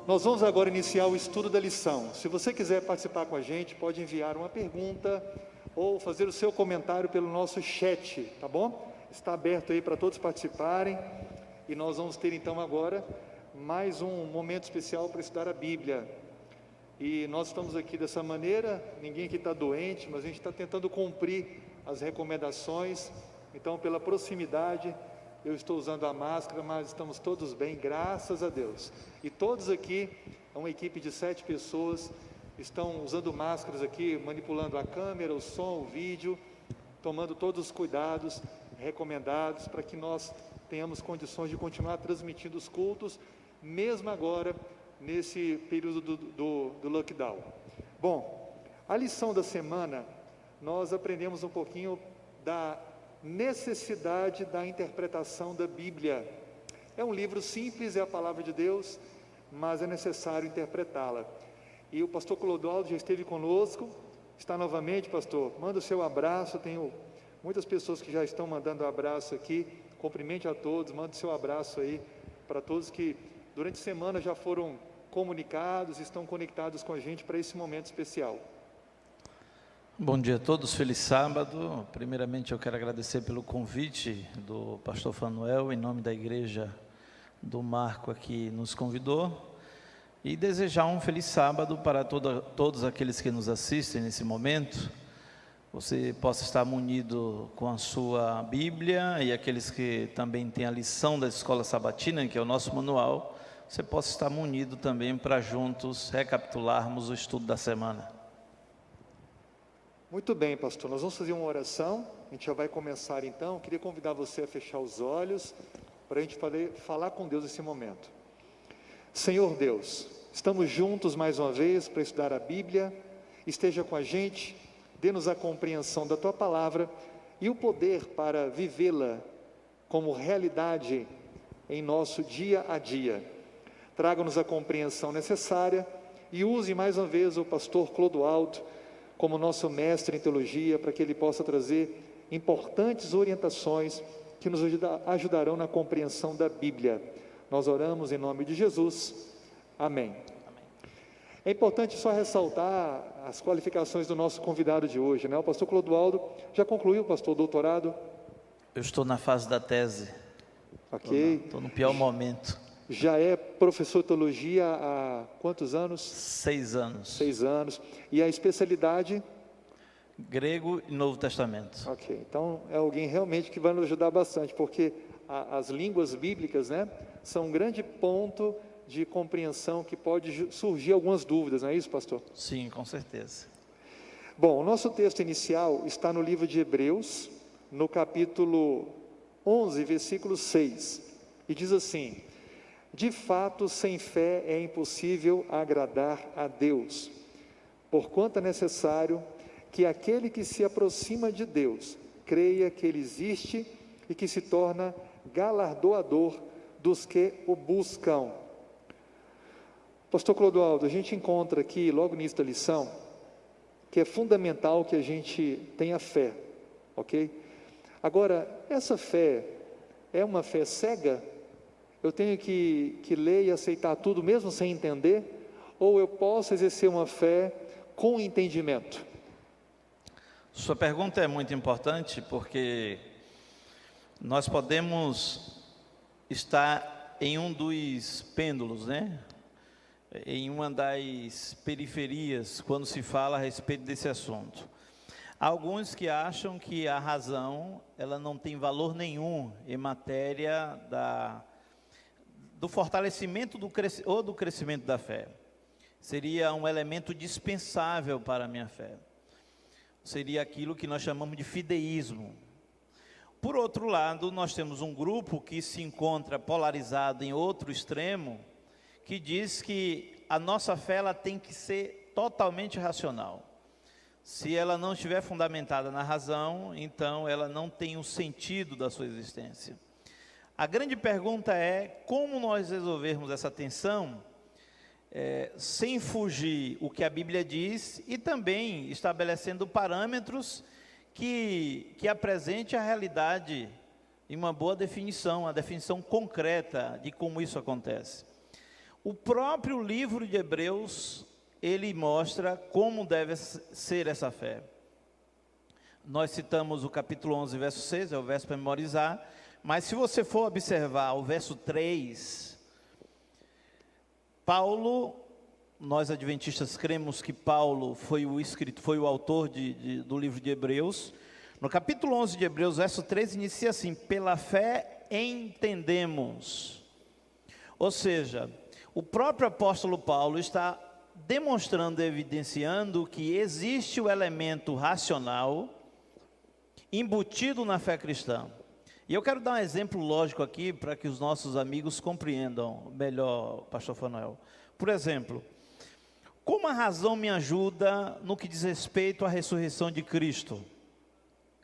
Nós vamos agora iniciar o estudo da lição. Se você quiser participar com a gente, pode enviar uma pergunta ou fazer o seu comentário pelo nosso chat, tá bom? Está aberto aí para todos participarem. E nós vamos ter então agora mais um momento especial para estudar a Bíblia. E nós estamos aqui dessa maneira, ninguém aqui está doente, mas a gente está tentando cumprir as recomendações. Então, pela proximidade, eu estou usando a máscara, mas estamos todos bem, graças a Deus. E todos aqui, uma equipe de 7 pessoas, estão usando máscaras aqui, manipulando a câmera, o som, o vídeo, tomando todos os cuidados recomendados para que nós tenhamos condições de continuar transmitindo os cultos, mesmo agora, nesse período do lockdown. Bom, a lição da semana, nós aprendemos um pouquinho da necessidade da interpretação da Bíblia. É um livro simples, é a palavra de Deus, mas é necessário interpretá-la. E o pastor Clodoaldo já esteve conosco, está novamente, pastor. Manda o seu abraço, tenho muitas pessoas que já estão mandando abraço aqui. Cumprimente a todos, manda o seu abraço aí para todos que durante a semana já foram comunicados, estão conectados com a gente para esse momento especial. Bom dia a todos, feliz sábado. Primeiramente eu quero agradecer pelo convite do pastor Fanuel, em nome da igreja do Marco aqui nos convidou, e desejar um feliz sábado para todos aqueles que nos assistem nesse momento. Você possa estar munido com a sua Bíblia, e aqueles que também têm a lição da Escola Sabatina, que é o nosso manual, você possa estar munido também para juntos recapitularmos o estudo da semana. Muito bem, pastor, nós vamos fazer uma oração, a gente já vai começar então. Eu queria convidar você a fechar os olhos, para a gente falar com Deus nesse momento. Senhor Deus, estamos juntos mais uma vez para estudar a Bíblia, esteja com a gente, dê-nos a compreensão da Tua Palavra e o poder para vivê-la como realidade em nosso dia a dia. Traga-nos a compreensão necessária e use mais uma vez o pastor Clodoaldo como nosso mestre em teologia, para que ele possa trazer importantes orientações que nos ajudarão na compreensão da Bíblia. Nós oramos em nome de Jesus. Amém. É importante só ressaltar as qualificações do nosso convidado de hoje, né? O pastor Clodoaldo já concluiu, pastor, o doutorado? Eu estou na fase da tese. Ok. Estou no pior momento. Já é professor de teologia há quantos anos? 6 anos. 6 anos. E a especialidade? Grego e Novo Testamento. Ok, então é alguém realmente que vai nos ajudar bastante, porque as línguas bíblicas, né, são um grande ponto de compreensão que pode surgir algumas dúvidas, não é isso, pastor? Sim, com certeza. Bom, o nosso texto inicial está no livro de Hebreus, no capítulo 11, versículo 6, e diz assim: de fato, sem fé é impossível agradar a Deus, porquanto é necessário que aquele que se aproxima de Deus creia que Ele existe e que se torna galardoador dos que o buscam. Pastor Clodoaldo, a gente encontra aqui, logo no início da lição, que é fundamental que a gente tenha fé, ok? Agora, essa fé é uma fé cega? Eu tenho que ler e aceitar tudo mesmo sem entender? Ou eu posso exercer uma fé com entendimento? Sua pergunta é muito importante, porque nós podemos estar em um dos pêndulos, né? Em uma das periferias, quando se fala a respeito desse assunto. Há alguns que acham que a razão, ela não tem valor nenhum em matéria do fortalecimento ou do crescimento da fé. Seria um elemento dispensável para a minha fé. Seria aquilo que nós chamamos de fideísmo. Por outro lado, nós temos um grupo que se encontra polarizado em outro extremo, que diz que a nossa fé ela tem que ser totalmente racional. Se ela não estiver fundamentada na razão, então ela não tem o sentido da sua existência. A grande pergunta é como nós resolvermos essa tensão, sem fugir o que a Bíblia diz e também estabelecendo parâmetros que apresente a realidade em uma boa definição, a definição concreta de como isso acontece. O próprio livro de Hebreus, ele mostra como deve ser essa fé. Nós citamos o capítulo 11, verso 6, é o verso para memorizar, mas se você for observar o verso 3, Paulo, nós adventistas cremos que Paulo foi o autor do livro de Hebreus. No capítulo 11 de Hebreus, verso 3, inicia assim: pela fé entendemos. Ou seja, o próprio apóstolo Paulo está demonstrando, evidenciando que existe o elemento racional embutido na fé cristã. E eu quero dar um exemplo lógico aqui para que os nossos amigos compreendam melhor, pastor Fanuel. Por exemplo, como a razão me ajuda no que diz respeito à ressurreição de Cristo?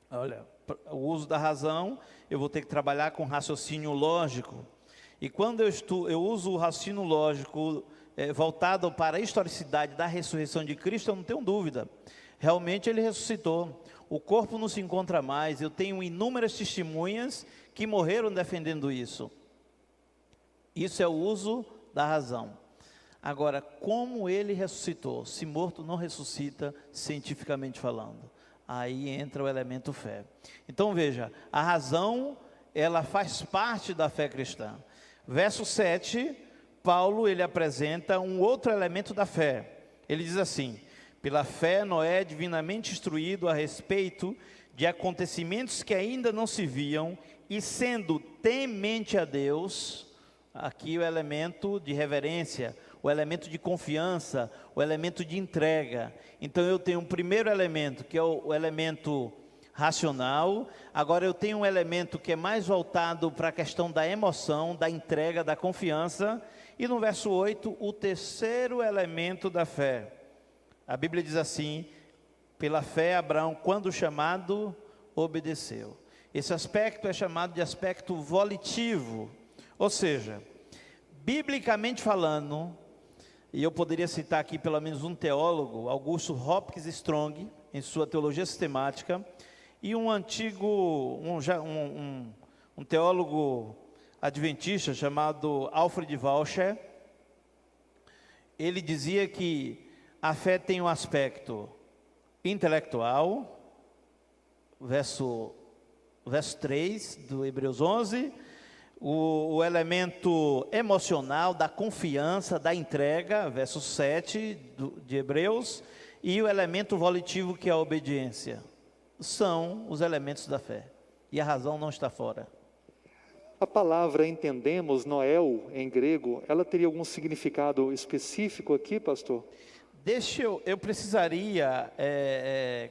Olha, o uso da razão, eu vou ter que trabalhar com raciocínio lógico. E quando eu uso o raciocínio lógico voltado para a historicidade da ressurreição de Cristo, eu não tenho dúvida. Realmente ele ressuscitou. O corpo não se encontra mais. Eu tenho inúmeras testemunhas que morreram defendendo isso. Isso é o uso da razão. Agora, como ele ressuscitou? Se morto não ressuscita, cientificamente falando. Aí entra o elemento fé. Então veja, a razão, ela faz parte da fé cristã. Verso 7, Paulo, ele apresenta um outro elemento da fé. Ele diz assim: pela fé Noé, divinamente instruído a respeito de acontecimentos que ainda não se viam, e sendo temente a Deus, aqui o elemento de reverência, o elemento de confiança, o elemento de entrega. Então eu tenho um primeiro elemento, que é o elemento racional. Agora eu tenho um elemento que é mais voltado para a questão da emoção, da entrega, da confiança. E no verso 8, o terceiro elemento da fé. A Bíblia diz assim: pela fé Abraão, quando chamado, obedeceu. Esse aspecto é chamado de aspecto volitivo. Ou seja, biblicamente falando, e eu poderia citar aqui pelo menos um teólogo, Augusto Hopkins Strong, em sua teologia sistemática, e um teólogo adventista chamado Alfred Walcher. Ele dizia que a fé tem um aspecto intelectual, verso 3 do Hebreus 11, o elemento emocional da confiança, da entrega, verso 7 de Hebreus, e o elemento volitivo, que é a obediência. São os elementos da fé, e a razão não está fora. A palavra entendemos, noel, em grego, ela teria algum significado específico aqui, pastor? Eu precisaria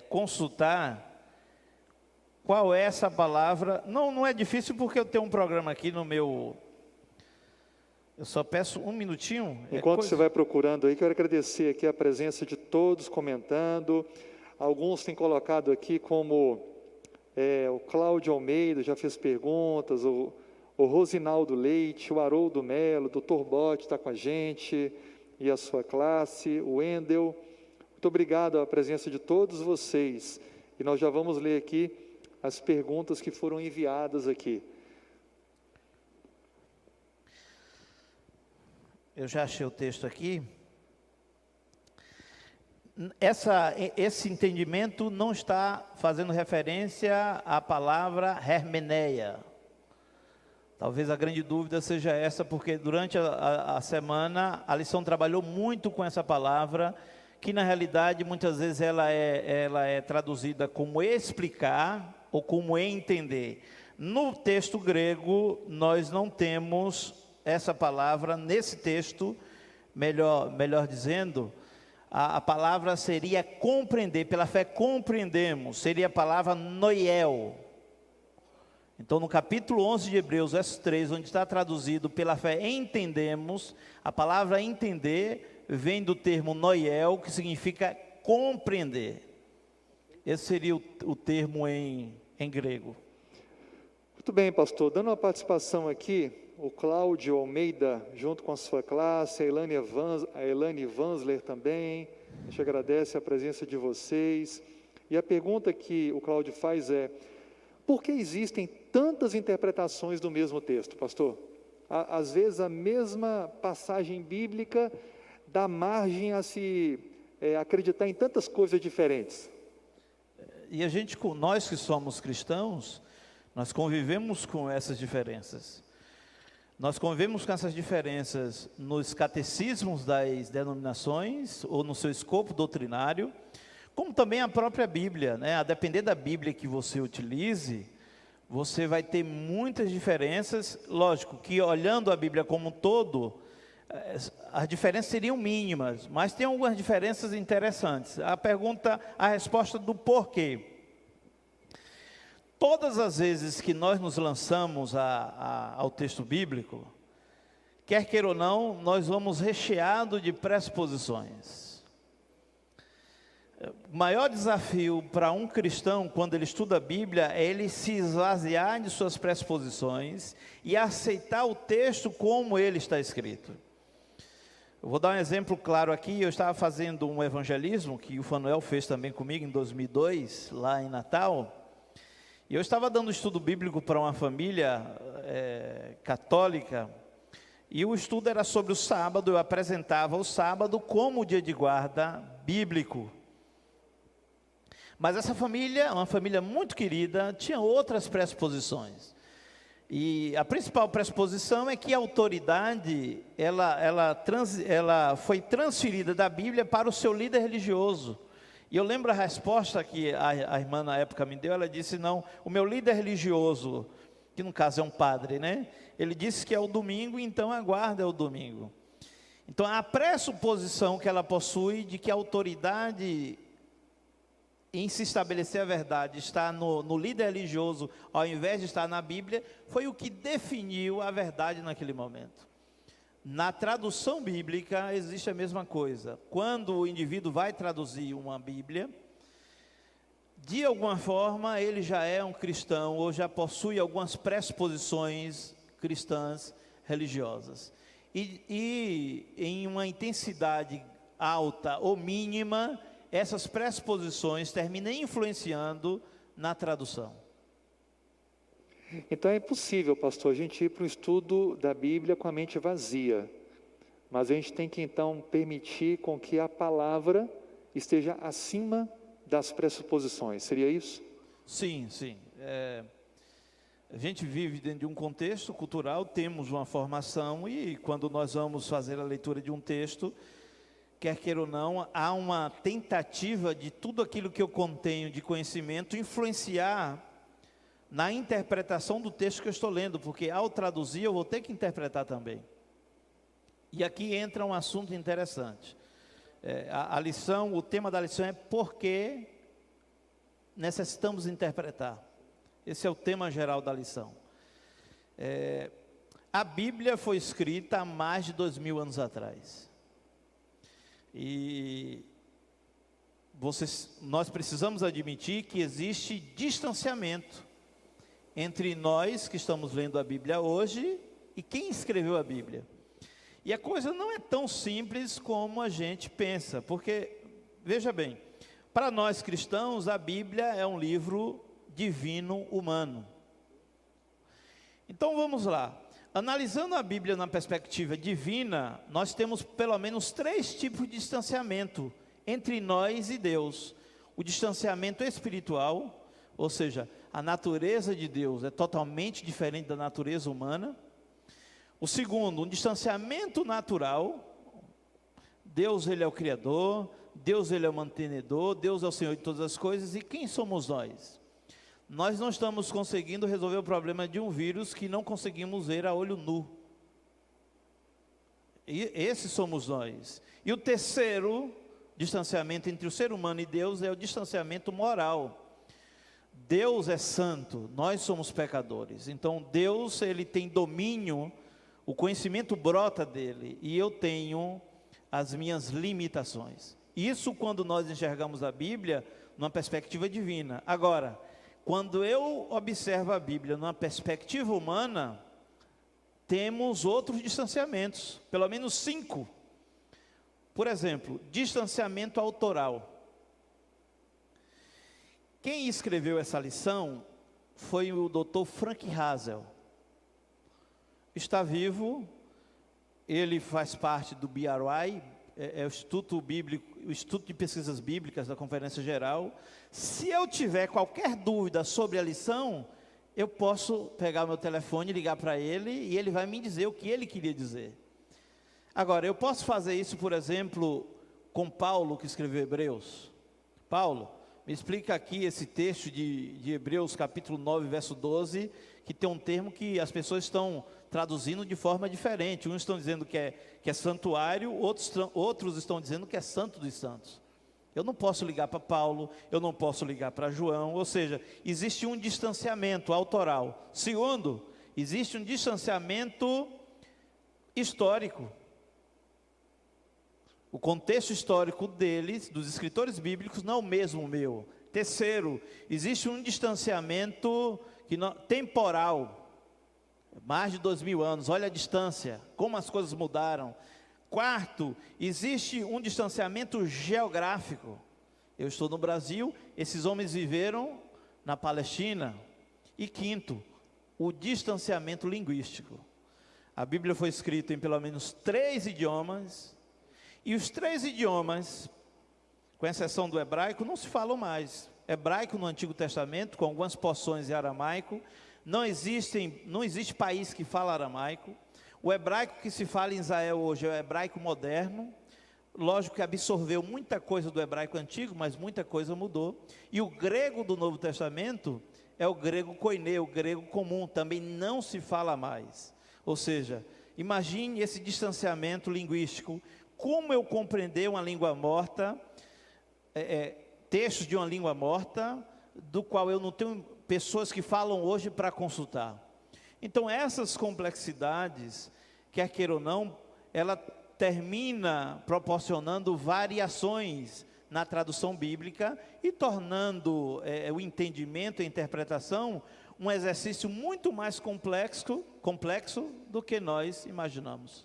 consultar qual é essa palavra. Não é difícil, porque eu tenho um programa aqui no meu... Eu só peço um minutinho. Enquanto você vai procurando aí, quero agradecer aqui a presença de todos comentando. Alguns têm colocado aqui como o Cláudio Almeida já fez perguntas, o Rosinaldo Leite, o Haroldo Melo, o Dr. Bote está com a gente, e a sua classe, o Wendel. Muito obrigado à presença de todos vocês. E nós já vamos ler aqui as perguntas que foram enviadas aqui. Eu já achei o texto aqui. Esse entendimento não está fazendo referência à palavra hermeneia. Talvez a grande dúvida seja essa, porque durante a semana a lição trabalhou muito com essa palavra, que na realidade muitas vezes ela é traduzida como explicar ou como entender. No texto grego nós não temos essa palavra nesse texto, melhor dizendo, a palavra seria compreender. Pela fé compreendemos, seria a palavra noiel. Então, no capítulo 11 de Hebreus, verso 3, onde está traduzido pela fé entendemos, a palavra entender vem do termo noiel, que significa compreender. Esse seria o termo em grego. Muito bem, pastor. Dando uma participação aqui, o Cláudio Almeida, junto com a sua classe, a Elane Vansler também, a gente agradece a presença de vocês. E a pergunta que o Cláudio faz é: por que existem tantas interpretações do mesmo texto, pastor? Às vezes a mesma passagem bíblica dá margem a se acreditar em tantas coisas diferentes. E nós que somos cristãos, nós convivemos com essas diferenças. Nós convivemos com essas diferenças nos catecismos das denominações, ou no seu escopo doutrinário, como também a própria Bíblia, né? A depender da Bíblia que você utilize, você vai ter muitas diferenças. Lógico que olhando a Bíblia como um todo, as diferenças seriam mínimas, mas tem algumas diferenças interessantes. A resposta do porquê. Todas as vezes que nós nos lançamos ao texto bíblico, quer queira ou não, nós vamos recheado de pressuposições. O maior desafio para um cristão, quando ele estuda a Bíblia, é ele se esvaziar de suas pressuposições e aceitar o texto como ele está escrito. Eu vou dar um exemplo claro aqui. Eu estava fazendo um evangelismo, que o Fanuel fez também comigo em 2002, lá em Natal, e eu estava dando estudo bíblico para uma família católica, e o estudo era sobre o sábado. Eu apresentava o sábado como o dia de guarda bíblico. Mas essa família, uma família muito querida, tinha outras pressuposições. E a principal pressuposição é que a autoridade, ela foi transferida da Bíblia para o seu líder religioso. E eu lembro a resposta que a irmã na época me deu. Ela disse: não, o meu líder religioso, que no caso é um padre, né? Ele disse que é o domingo, então a guarda é o domingo. Então a pressuposição que ela possui de que a autoridade em se estabelecer a verdade está no líder religioso, ao invés de estar na Bíblia, foi o que definiu a verdade naquele momento. Na tradução bíblica existe a mesma coisa. Quando o indivíduo vai traduzir uma Bíblia, de alguma forma ele já é um cristão, ou já possui algumas pressuposições cristãs religiosas. E em uma intensidade alta ou mínima, essas pressuposições terminam influenciando na tradução. Então é impossível, pastor, a gente ir para o estudo da Bíblia com a mente vazia. Mas a gente tem que então permitir com que a palavra esteja acima das pressuposições. Seria isso? Sim, sim. A gente vive dentro de um contexto cultural, temos uma formação, e quando nós vamos fazer a leitura de um texto, quer queira ou não, há uma tentativa de tudo aquilo que eu contenho de conhecimento influenciar na interpretação do texto que eu estou lendo, porque ao traduzir eu vou ter que interpretar também. E aqui entra um assunto interessante. A lição, o tema da lição é por que necessitamos interpretar. Esse é o tema geral da lição. A Bíblia foi escrita há mais de 2000 anos atrás. E nós precisamos admitir que existe distanciamento entre nós que estamos lendo a Bíblia hoje e quem escreveu a Bíblia. E a coisa não é tão simples como a gente pensa, porque, veja bem, para nós cristãos a Bíblia é um livro divino humano. Então vamos lá. Analisando a Bíblia na perspectiva divina, nós temos pelo menos 3 tipos de distanciamento entre nós e Deus. O distanciamento espiritual, ou seja, a natureza de Deus é totalmente diferente da natureza humana. O segundo, um distanciamento natural. Deus, ele é o Criador, Deus, ele é o mantenedor, Deus é o Senhor de todas as coisas. E quem somos nós? Nós não estamos conseguindo resolver o problema de um vírus que não conseguimos ver a olho nu. E esses somos nós. E o terceiro distanciamento entre o ser humano e Deus é o distanciamento moral. Deus é santo, nós somos pecadores. Então Deus, ele tem domínio, o conhecimento brota dele, e eu tenho as minhas limitações. Isso quando nós enxergamos a Bíblia numa perspectiva divina. Agora, quando eu observo a Bíblia numa perspectiva humana, temos outros distanciamentos, pelo menos 5. Por exemplo, distanciamento autoral. Quem escreveu essa lição foi o Dr. Frank Hazel. está vivo, ele faz parte do BRI, é o Instituto Bíblico, o Instituto de Pesquisas Bíblicas da Conferência Geral. Se eu tiver qualquer dúvida sobre a lição, eu posso pegar o meu telefone, ligar para ele, e ele vai me dizer o que ele queria dizer. Agora, eu posso fazer isso, por exemplo, com Paulo, que escreveu Hebreus. Paulo, me explica aqui esse texto de Hebreus, capítulo 9, verso 12, que tem um termo que as pessoas estão traduzindo de forma diferente. Uns estão dizendo que é santuário, outros estão dizendo que é santo dos santos. Eu não posso ligar para Paulo, eu não posso ligar para João, ou seja, existe um distanciamento autoral. Segundo, existe um distanciamento histórico. O contexto histórico deles, dos escritores bíblicos, não é o mesmo meu. Terceiro, existe um distanciamento temporal. Mais de 2000 anos, olha a distância, como as coisas mudaram. Quarto, existe um distanciamento geográfico. Eu estou no Brasil, esses homens viveram na Palestina. E quinto, o distanciamento linguístico. A Bíblia foi escrita em pelo menos 3 idiomas, e os 3 idiomas, com exceção do hebraico, não se falam mais. Hebraico no Antigo Testamento, com algumas porções em aramaico. Não existe país que fala aramaico. O hebraico que se fala em Israel hoje é o hebraico moderno. Lógico que absorveu muita coisa do hebraico antigo, mas muita coisa mudou. E o grego do Novo Testamento é o grego koiné, o grego comum, também não se fala mais. Ou seja, imagine esse distanciamento linguístico. Como eu compreender uma língua morta, textos de uma língua morta, do qual eu não tenho pessoas que falam hoje para consultar. Então essas complexidades, quer queira ou não, ela termina proporcionando variações na tradução bíblica e tornando o entendimento e a interpretação um exercício muito mais complexo do que nós imaginamos.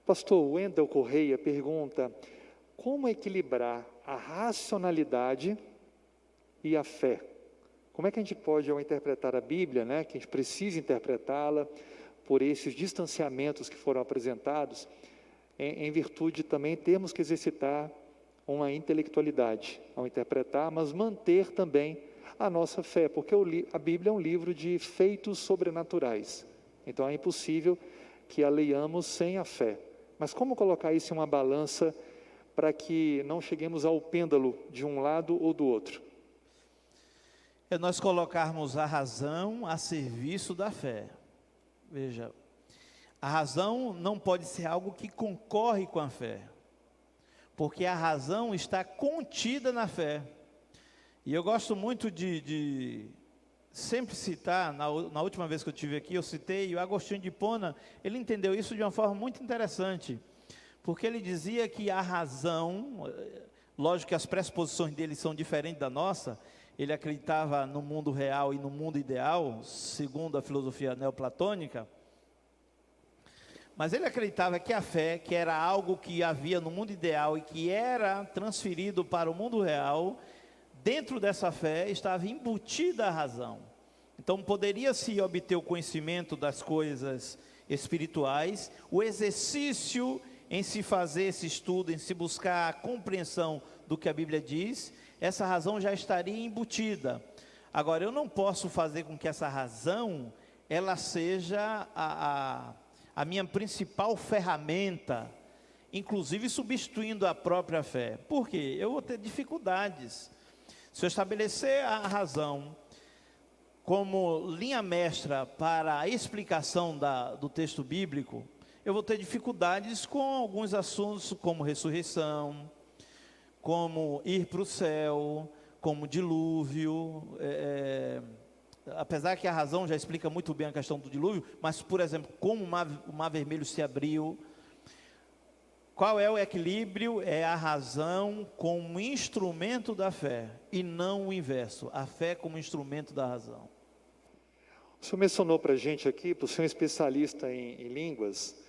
Pastor Wendel Correia pergunta: como equilibrar a racionalidade e a fé? Como é que a gente pode, ao interpretar a Bíblia, que a gente precisa interpretá-la por esses distanciamentos que foram apresentados, em virtude também termos que exercitar uma intelectualidade ao interpretar, mas manter também a nossa fé, porque a Bíblia é um livro de feitos sobrenaturais, então é impossível que a leiamos sem a fé. Mas como colocar isso em uma balança para que não cheguemos ao pêndulo de um lado ou do outro? É nós colocarmos a razão a serviço da fé. Veja, a razão não pode ser algo que concorre com a fé, porque a razão está contida na fé. E eu gosto muito de sempre citar, na última vez que eu estive aqui, eu citei o Agostinho de Hipona. Ele entendeu isso de uma forma muito interessante, porque ele dizia que a razão, lógico que as pressuposições dele são diferentes da nossa. Ele acreditava no mundo real e no mundo ideal, segundo a filosofia neoplatônica, mas ele acreditava que a fé, que era algo que havia no mundo ideal e que era transferido para o mundo real, dentro dessa fé estava embutida a razão. Então poderia-se obter o conhecimento das coisas espirituais, o exercício em se fazer esse estudo, em se buscar a compreensão do que a Bíblia diz, essa razão já estaria embutida. Agora, eu não posso fazer com que essa razão, ela seja a minha principal ferramenta, inclusive substituindo a própria fé. Por quê? Eu vou ter dificuldades. Se eu estabelecer a razão como linha mestra para a explicação do texto bíblico, eu vou ter dificuldades com alguns assuntos como ressurreição, como ir para o céu, como dilúvio, apesar que a razão já explica muito bem a questão do dilúvio, mas, por exemplo, como o mar vermelho se abriu. Qual é o equilíbrio? É a razão como instrumento da fé, e não o inverso, a fé como instrumento da razão. O senhor mencionou para a gente aqui, para o senhor especialista em línguas,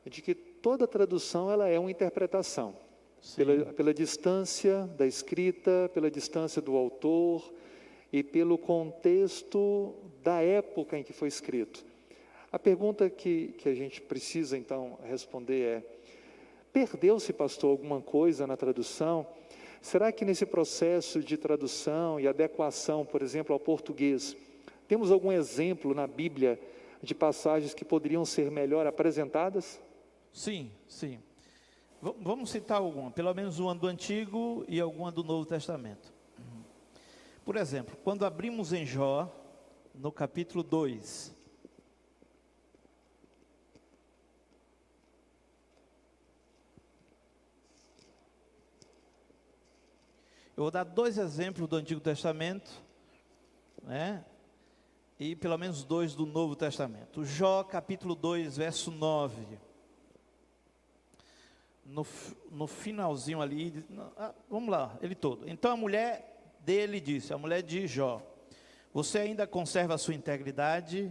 de que toda tradução ela é uma interpretação. Pela distância da escrita, pela distância do autor e pelo contexto da época em que foi escrito. A pergunta que a gente precisa então responder é: perdeu-se, pastor, alguma coisa na tradução? Será que nesse processo de tradução e adequação, por exemplo, ao português, temos algum exemplo na Bíblia de passagens que poderiam ser melhor apresentadas? Sim, sim. Vamos citar alguma, pelo menos uma do Antigo e alguma do Novo Testamento. Por exemplo, quando abrimos em Jó, no capítulo 2, eu vou dar 2 exemplos do Antigo Testamento, né? E pelo menos 2 do Novo Testamento. Jó, capítulo 2, verso 9. No finalzinho ali, vamos lá, ele todo. Então a mulher dele disse, a mulher de Jó: você ainda conserva a sua integridade,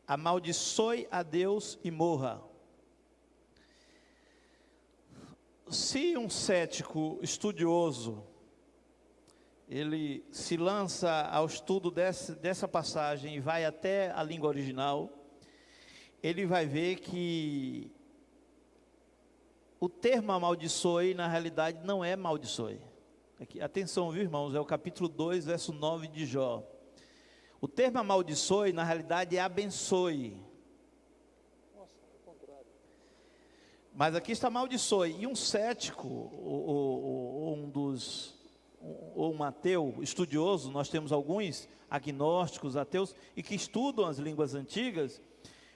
amaldiçoe a Deus e morra. Se um cético estudioso, ele se lança ao estudo dessa passagem e vai até a língua original, ele vai ver que o termo amaldiçoe, na realidade, não é maldiçoe. Aqui, atenção, viu, irmãos, é o capítulo 2, verso 9 de Jó. O termo amaldiçoe, na realidade, é abençoe. Nossa, é o contrário. Mas aqui está amaldiçoe. E um cético, ou um ateu estudioso, nós temos alguns agnósticos, ateus, e que estudam as línguas antigas,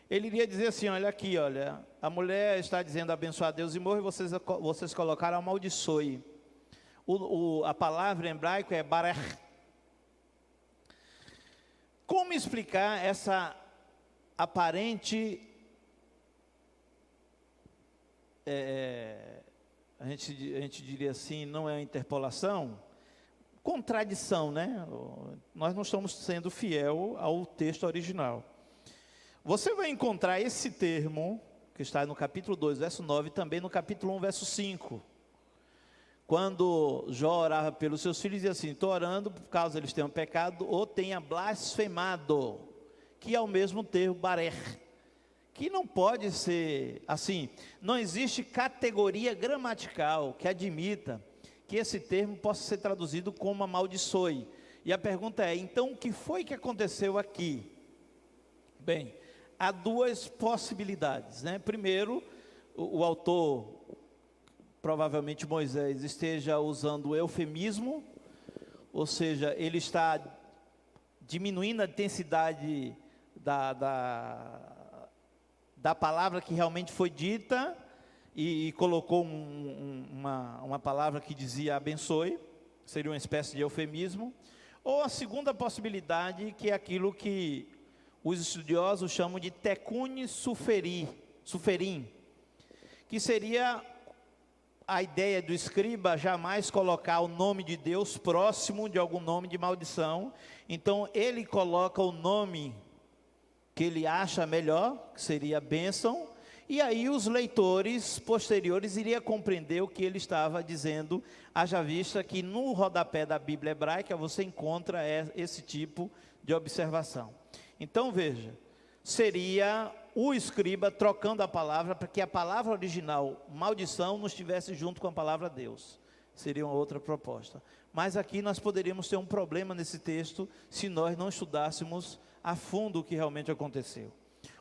ele iria dizer assim: olha aqui, olha, a mulher está dizendo abençoar a Deus e morre, vocês colocaram amaldiçoe. A palavra em hebraico é barech. Como explicar essa aparente, a gente diria assim, não é uma interpolação, contradição, né? Nós não estamos sendo fiel ao texto original. Você vai encontrar esse termo, que está no capítulo 2, verso 9, e também no capítulo 1, verso 5. Quando Jó orava pelos seus filhos, dizia assim: estou orando por causa eles tenham pecado ou tenham blasfemado, que é o mesmo termo barer, que não pode ser assim, não existe categoria gramatical que admita que esse termo possa ser traduzido como amaldiçoe. E a pergunta é: então o que foi que aconteceu aqui? Bem, há 2 possibilidades, né? Primeiro, o autor, provavelmente Moisés, esteja usando o eufemismo, ou seja, ele está diminuindo a intensidade da palavra que realmente foi dita e colocou uma palavra que dizia abençoe, seria uma espécie de eufemismo. Ou a segunda possibilidade, que é aquilo que os estudiosos chamam de tecune suferim, que seria a ideia do escriba jamais colocar o nome de Deus próximo de algum nome de maldição. Então ele coloca o nome que ele acha melhor, que seria bênção, e aí os leitores posteriores iriam compreender o que ele estava dizendo, haja vista que no rodapé da Bíblia hebraica você encontra esse tipo de observação. Então veja, seria o escriba trocando a palavra para que a palavra original, maldição, não estivesse junto com a palavra Deus. Seria uma outra proposta. Mas aqui nós poderíamos ter um problema nesse texto se nós não estudássemos a fundo o que realmente aconteceu.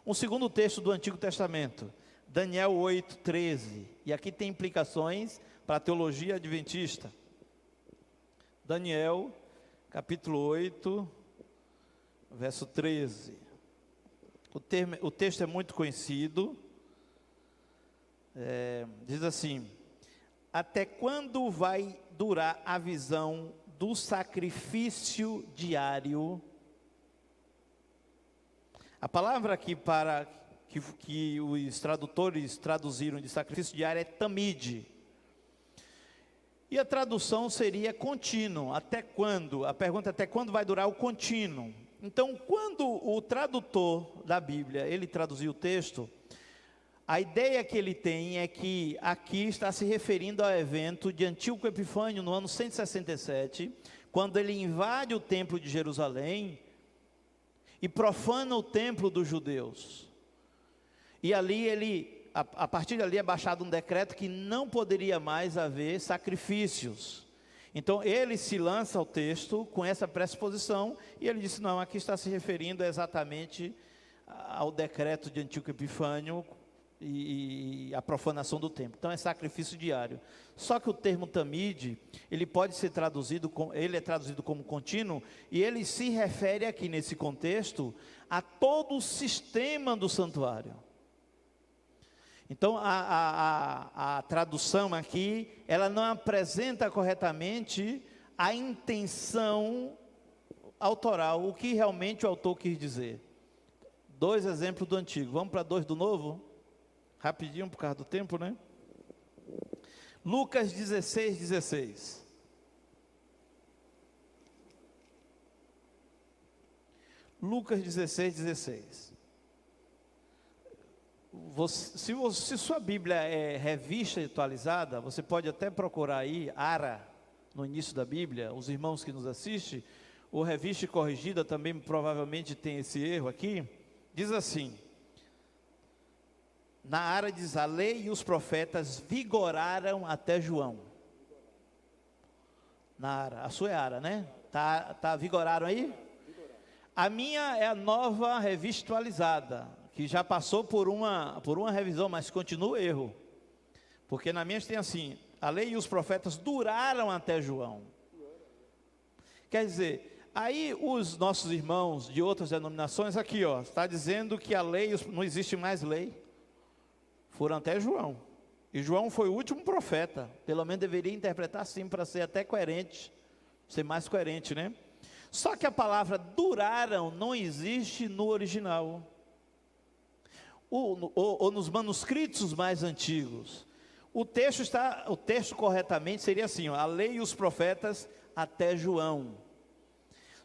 Um segundo texto do Antigo Testamento, Daniel 8:13, e aqui tem implicações para a teologia adventista. Daniel, capítulo 8, verso 13. O texto é muito conhecido, diz assim: até quando vai durar a visão do sacrifício diário? A palavra aqui para que os tradutores traduziram de sacrifício diário é tamide. E a tradução seria contínuo. Até quando? A pergunta é: até quando vai durar o contínuo? Então, quando o tradutor da Bíblia, ele traduziu o texto, a ideia que ele tem é que aqui está se referindo ao evento de Antíoco Epifânio no ano 167, quando ele invade o templo de Jerusalém e profana o templo dos judeus. e ali a partir dali é baixado um decreto que não poderia mais haver sacrifícios. Então ele se lança ao texto com essa pressuposição, e ele disse, não, aqui está se referindo exatamente ao decreto de Antíoco Epifânio e a profanação do templo. Então é sacrifício diário. Só que o termo tamide, ele pode ser traduzido, ele é traduzido como contínuo, e ele se refere aqui nesse contexto a todo o sistema do santuário. Então a tradução aqui, ela não apresenta corretamente a intenção autoral, o que realmente o autor quis dizer. 2 exemplos do Antigo, vamos para 2 do Novo? Rapidinho, por causa do tempo, né? Lucas 16, 16. Lucas 16, 16. Se sua Bíblia é revista e atualizada, você pode até procurar aí, ARA, no início da Bíblia, os irmãos que nos assistem, ou revista e corrigida também provavelmente tem esse erro aqui, diz assim, na ARA diz, a lei e os profetas vigoraram até João. Na ARA, a sua é ARA, né? Tá vigoraram aí? A minha é a nova revista atualizada, que já passou por uma revisão, mas continua erro. Porque na minha tem assim, a lei e os profetas duraram até João. Quer dizer, aí os nossos irmãos de outras denominações, aqui ó, está dizendo que a lei, não existe mais lei. Foram até João. E João foi o último profeta. Pelo menos deveria interpretar assim, para ser até coerente. Ser mais coerente, né? Só que a palavra duraram não existe no original. Ou nos manuscritos mais antigos. O texto corretamente seria assim, ó, a lei e os profetas até João.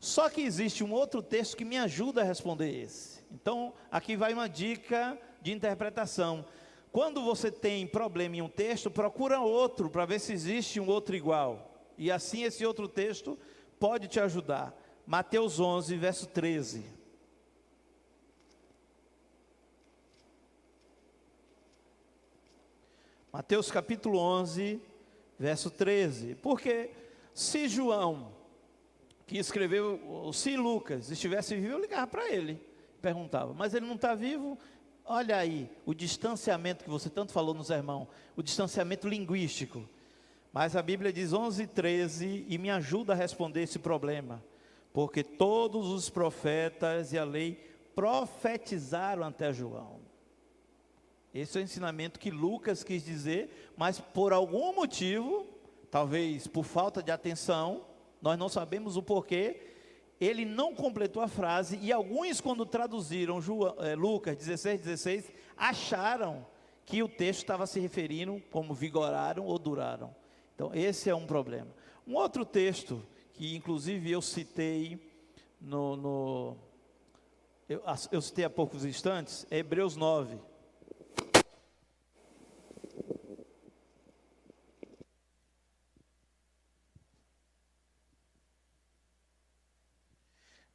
Só que existe um outro texto que me ajuda a responder esse. Então, aqui vai uma dica de interpretação. Quando você tem problema em um texto, procura outro, para ver se existe um outro igual. E assim esse outro texto pode te ajudar. Mateus 11, verso 13. Mateus capítulo 11, verso 13. Porque se João, que escreveu, se Lucas estivesse vivo, eu ligava para ele, perguntava, mas ele não está vivo. Olha aí, o distanciamento que você tanto falou no sermão, o distanciamento linguístico. Mas a Bíblia diz 11, 13, e me ajuda a responder esse problema. Porque todos os profetas e a lei profetizaram até João. Esse é o ensinamento que Lucas quis dizer, mas por algum motivo, talvez por falta de atenção, nós não sabemos o porquê, ele não completou a frase, e alguns, quando traduziram Lucas 16, 16, acharam que o texto estava se referindo como vigoraram ou duraram. Então, esse é um problema. Um outro texto, que inclusive eu citei, eu citei há poucos instantes, é Hebreus 9.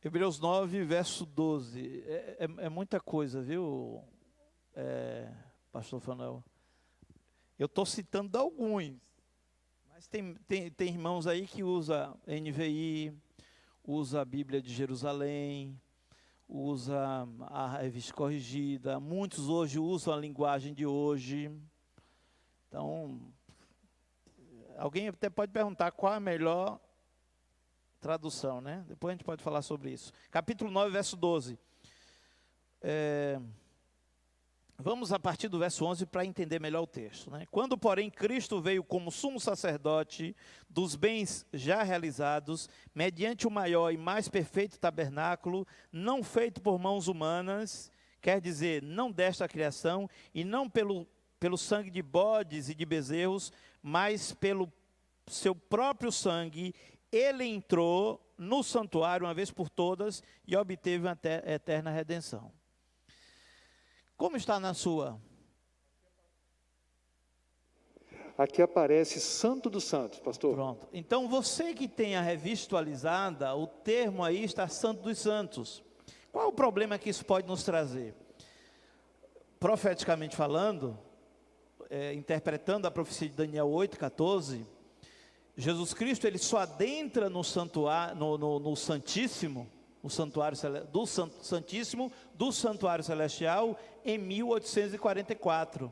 Hebreus 9, verso 12, é muita coisa, viu, pastor Fanuel? Eu estou citando alguns, mas tem irmãos aí que usa NVI, usa a Bíblia de Jerusalém, usa a revista corrigida, muitos hoje usam a linguagem de hoje. Então, alguém até pode perguntar qual é a melhor tradução, né? Depois a gente pode falar sobre isso. Capítulo 9, verso 12. Vamos a partir do verso 11 para entender melhor o texto, né? Quando, porém, Cristo veio como sumo sacerdote dos bens já realizados, mediante o maior e mais perfeito tabernáculo, não feito por mãos humanas, quer dizer, não desta criação, e não pelo sangue de bodes e de bezerros, mas pelo seu próprio sangue, ele entrou no santuário uma vez por todas e obteve uma eterna redenção. Como está na sua? Aqui aparece Santo dos Santos, pastor. Pronto. Então, você que tem a revista atualizada, o termo aí está Santo dos Santos. Qual é o problema que isso pode nos trazer? profeticamente falando, interpretando a profecia de Daniel 8,14, Jesus Cristo ele só adentra no santuário, no Santíssimo, o santuário do Santíssimo do Santuário Celestial em 1844,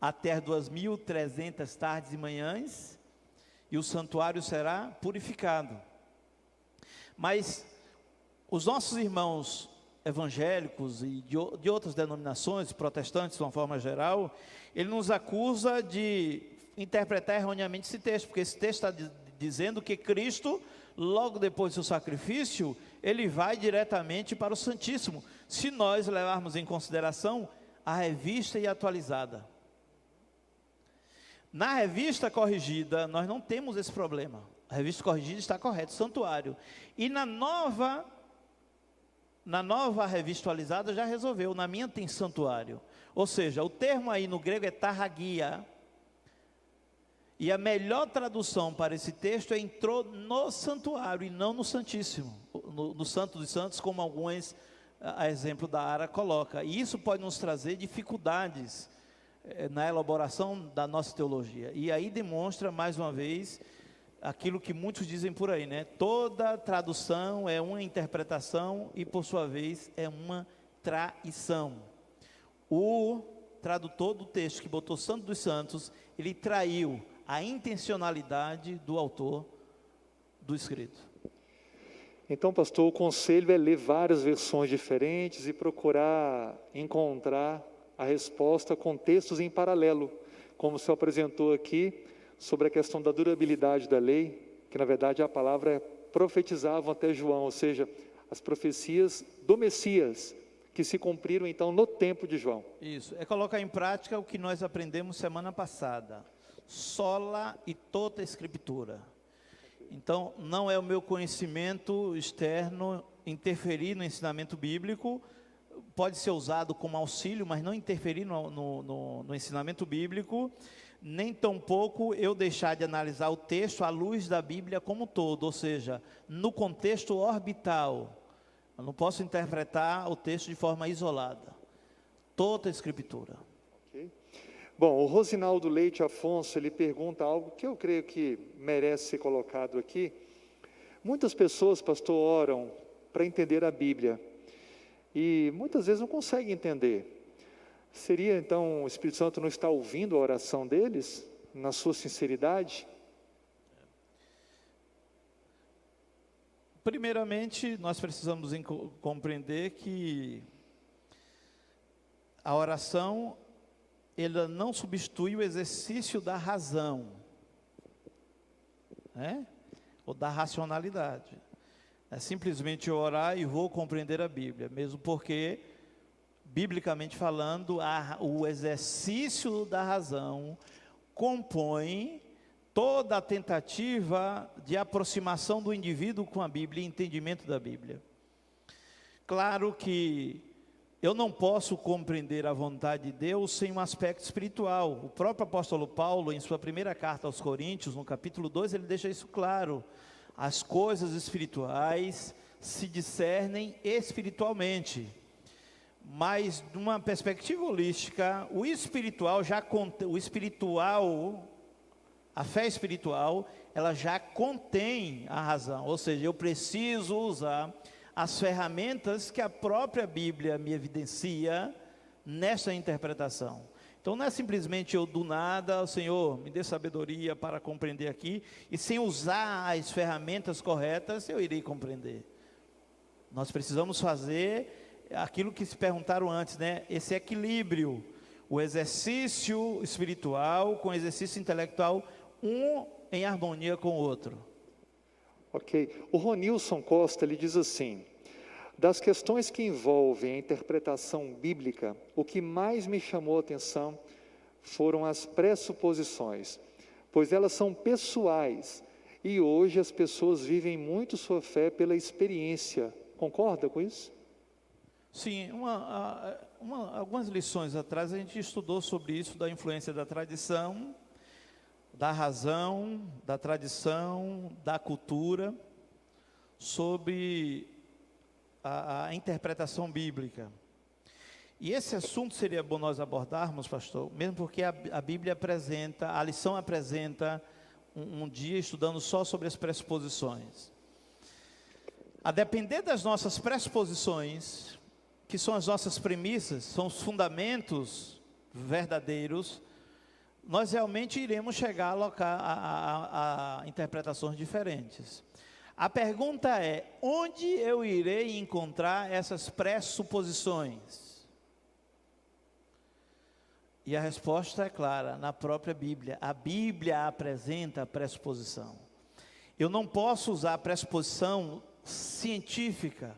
até as 2.300 tardes e manhãs, e o santuário será purificado. Mas os nossos irmãos evangélicos e de outras denominações, protestantes de uma forma geral, ele nos acusa de interpretar erroneamente esse texto, porque esse texto está dizendo que Cristo, logo depois do seu sacrifício, ele vai diretamente para o Santíssimo, se nós levarmos em consideração a revista e atualizada. Na revista corrigida, nós não temos esse problema. A revista corrigida está correta, santuário. E na nova revista atualizada já resolveu, na minha tem santuário. Ou seja, o termo aí no grego é tarragia. E a melhor tradução para esse texto é entrou no santuário e não no Santíssimo, no Santo dos Santos, como alguns, a exemplo da Ara, coloca. E isso pode nos trazer dificuldades na elaboração da nossa teologia. E aí demonstra, mais uma vez, aquilo que muitos dizem por aí, né? Toda tradução é uma interpretação e, por sua vez, é uma traição. O tradutor do texto que botou Santo dos Santos, ele traiu a intencionalidade do autor do escrito. Então, pastor, o conselho é ler várias versões diferentes e procurar encontrar a resposta com textos em paralelo, como o senhor apresentou aqui, sobre a questão da durabilidade da lei, que na verdade a palavra profetizavam até João, ou seja, as profecias do Messias, que se cumpriram então no tempo de João. Isso, é colocar em prática o que nós aprendemos semana passada, sola e tota escritura. Então, não é o meu conhecimento externo interferir no ensinamento bíblico, pode ser usado como auxílio, mas não interferir no ensinamento bíblico, nem tampouco eu deixar de analisar o texto à luz da Bíblia como um todo, ou seja, no contexto orbital. Eu não posso interpretar o texto de forma isolada. Toda a escritura. Okay. Bom, o Rosinaldo Leite Afonso, ele pergunta algo que eu creio que merece ser colocado aqui. Muitas pessoas, pastor, oram para entender a Bíblia e muitas vezes não conseguem entender. Seria então o Espírito Santo não está ouvindo a oração deles, na sua sinceridade? Primeiramente, nós precisamos compreender que a oração, ela não substitui o exercício da razão, né? Ou da racionalidade. É simplesmente orar e vou compreender a Bíblia, mesmo porque, biblicamente falando, o exercício da razão compõe toda a tentativa de aproximação do indivíduo com a Bíblia e entendimento da Bíblia. Claro que eu não posso compreender a vontade de Deus sem um aspecto espiritual. O próprio apóstolo Paulo, em sua primeira carta aos Coríntios, no capítulo 2, ele deixa isso claro. As coisas espirituais se discernem espiritualmente. Mas, de uma perspectiva holística, a fé espiritual, ela já contém a razão, ou seja, eu preciso usar as ferramentas que a própria Bíblia me evidencia nessa interpretação. Então não é simplesmente eu do nada, Senhor, me dê sabedoria para compreender aqui, e sem usar as ferramentas corretas, eu irei compreender. Nós precisamos fazer aquilo que se perguntaram antes, né? Esse equilíbrio, o exercício espiritual com o exercício intelectual, um em harmonia com o outro. Ok. O Ronilson Costa, ele diz assim: das questões que envolvem a interpretação bíblica, o que mais me chamou a atenção foram as pressuposições, pois elas são pessoais, e hoje as pessoas vivem muito sua fé pela experiência. Concorda com isso? Sim, algumas lições atrás a gente estudou sobre isso, da influência da tradição, da razão, da tradição, da cultura, sobre a interpretação bíblica. E esse assunto seria bom nós abordarmos, pastor, mesmo porque a Bíblia apresenta, a lição apresenta um dia estudando só sobre as pressuposições. A depender das nossas pressuposições, que são as nossas premissas, são os fundamentos verdadeiros, nós realmente iremos chegar a interpretações diferentes. A pergunta é, onde eu irei encontrar essas pressuposições? E a resposta é clara, na própria Bíblia. A Bíblia apresenta a pressuposição. Eu não posso usar a pressuposição científica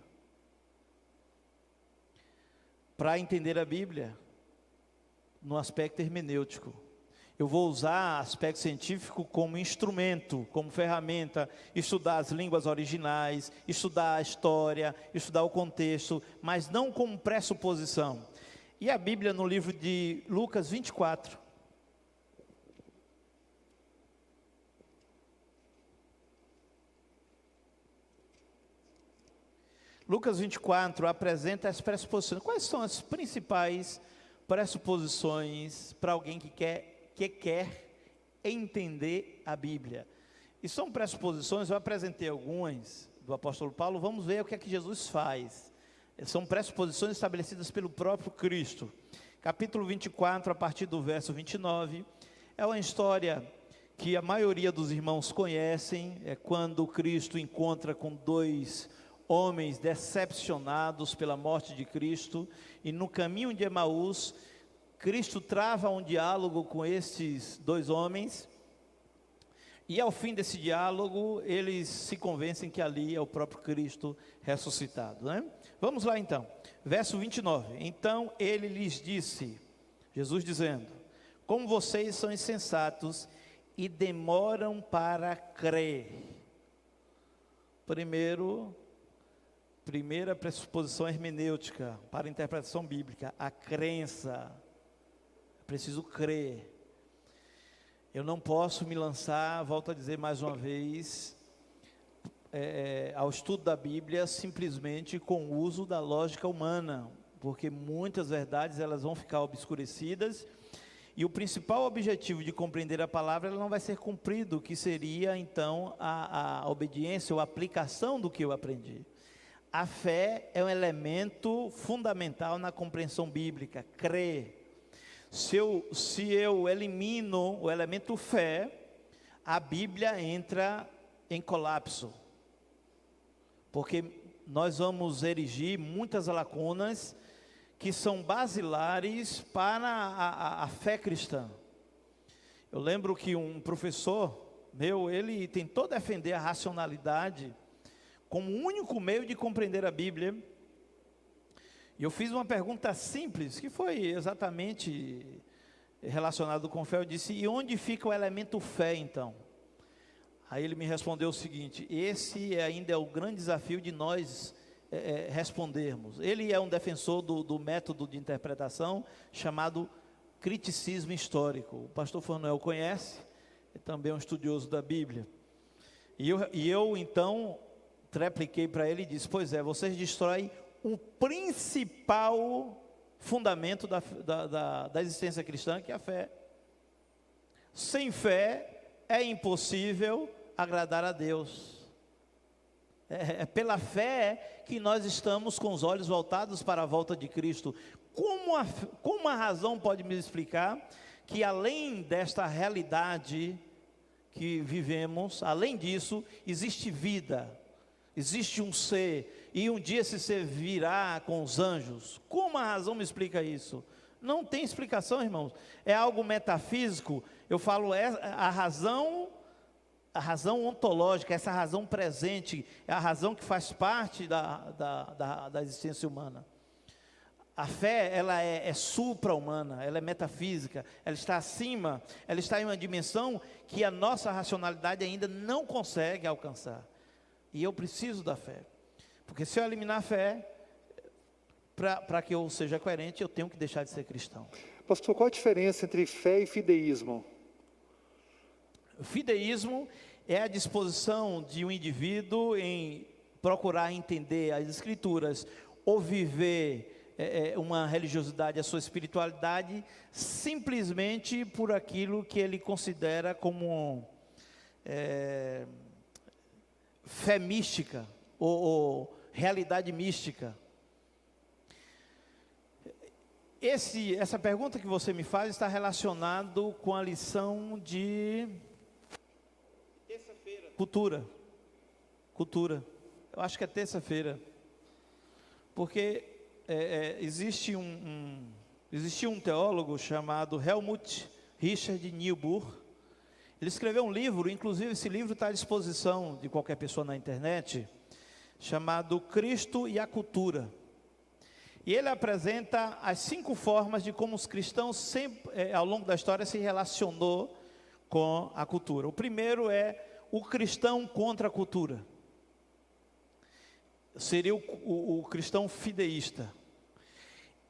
para entender a Bíblia no aspecto hermenêutico. Eu vou usar aspecto científico como instrumento, como ferramenta, estudar as línguas originais, estudar a história, estudar o contexto, mas não como pressuposição. E a Bíblia no livro de Lucas 24. Lucas 24 apresenta as pressuposições. Quais são as principais pressuposições para alguém que quer entender a Bíblia? E são pressuposições, eu apresentei algumas do apóstolo Paulo, vamos ver o que é que Jesus faz. São pressuposições estabelecidas pelo próprio Cristo. Capítulo 24, a partir do verso 29, é uma história que a maioria dos irmãos conhecem, é quando Cristo encontra com dois homens decepcionados pela morte de Cristo, e no caminho de Emaús, Cristo trava um diálogo com esses dois homens, e ao fim desse diálogo, eles se convencem que ali é o próprio Cristo ressuscitado, né? Vamos lá então, verso 29. Então ele lhes disse, Jesus dizendo, como vocês são insensatos e demoram para crer. Primeira pressuposição hermenêutica para a interpretação bíblica, a crença. É preciso crer. Eu não posso me lançar, volto a dizer mais uma vez, ao estudo da Bíblia simplesmente com o uso da lógica humana, porque muitas verdades elas vão ficar obscurecidas, e o principal objetivo de compreender a palavra ela não vai ser cumprido, que seria então a obediência ou a aplicação do que eu aprendi. A fé é um elemento fundamental na compreensão bíblica, crer. Se eu elimino o elemento fé, a Bíblia entra em colapso, porque nós vamos erigir muitas lacunas que são basilares para a fé cristã. Eu lembro que um professor meu, ele tentou defender a racionalidade como o único meio de compreender a Bíblia. E eu fiz uma pergunta simples, que foi exatamente relacionado com fé. Eu disse, e onde fica o elemento fé então? Aí ele me respondeu o seguinte, esse ainda é o grande desafio de nós respondermos. Ele é um defensor do método de interpretação chamado criticismo histórico. O pastor Fanuel conhece, é também um estudioso da Bíblia. E eu então repliquei para ele e disse, pois é, vocês destroem o principal fundamento da existência cristã, que é a fé. Sem fé é impossível agradar a Deus. É pela fé que nós estamos com os olhos voltados para a volta de Cristo. Como a razão pode me explicar que além desta realidade que vivemos, além disso, existe vida, existe um ser, e um dia esse ser virá com os anjos? Como a razão me explica isso? Não tem explicação, irmãos. É algo metafísico. Eu falo, a razão ontológica, essa razão presente, é a razão que faz parte da existência humana. A fé, ela é supra-humana, ela é metafísica, ela está acima, ela está em uma dimensão que a nossa racionalidade ainda não consegue alcançar. E eu preciso da fé, porque se eu eliminar a fé, para que eu seja coerente, eu tenho que deixar de ser cristão. Pastor, qual a diferença entre fé e fideísmo? O fideísmo é a disposição de um indivíduo em procurar entender as Escrituras, ou viver uma religiosidade, a sua espiritualidade, simplesmente por aquilo que ele considera como fé mística ou realidade mística. Essa pergunta que você me faz está relacionado com a lição de terça-feira. Cultura. Eu acho que é terça-feira. Porque existia um teólogo chamado Helmut Richard Niebuhr. Ele escreveu um livro, inclusive esse livro está à disposição de qualquer pessoa na internet, chamado Cristo e a Cultura. E ele apresenta as 5 formas de como os cristãos sempre, ao longo da história, se relacionou com a cultura. O primeiro é o cristão contra a cultura. Seria o cristão fideísta.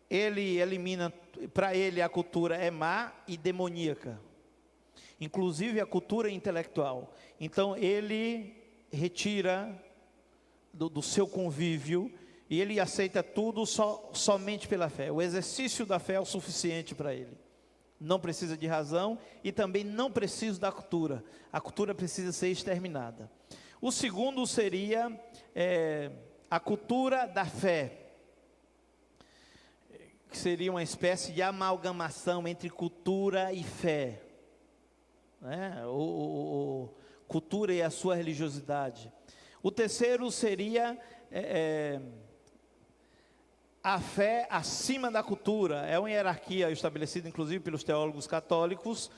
Ele elimina, para ele a cultura é má e demoníaca, inclusive a cultura intelectual. Então ele retira do seu convívio e ele aceita tudo somente pela fé. O exercício da fé é o suficiente para ele. Não precisa de razão e também não precisa da cultura. A cultura precisa ser exterminada. O segundo seria a cultura da fé, que seria uma espécie de amalgamação entre cultura e fé, né? Cultura e a sua religiosidade. O terceiro seria a fé acima da cultura. É uma hierarquia estabelecida inclusive pelos teólogos católicos,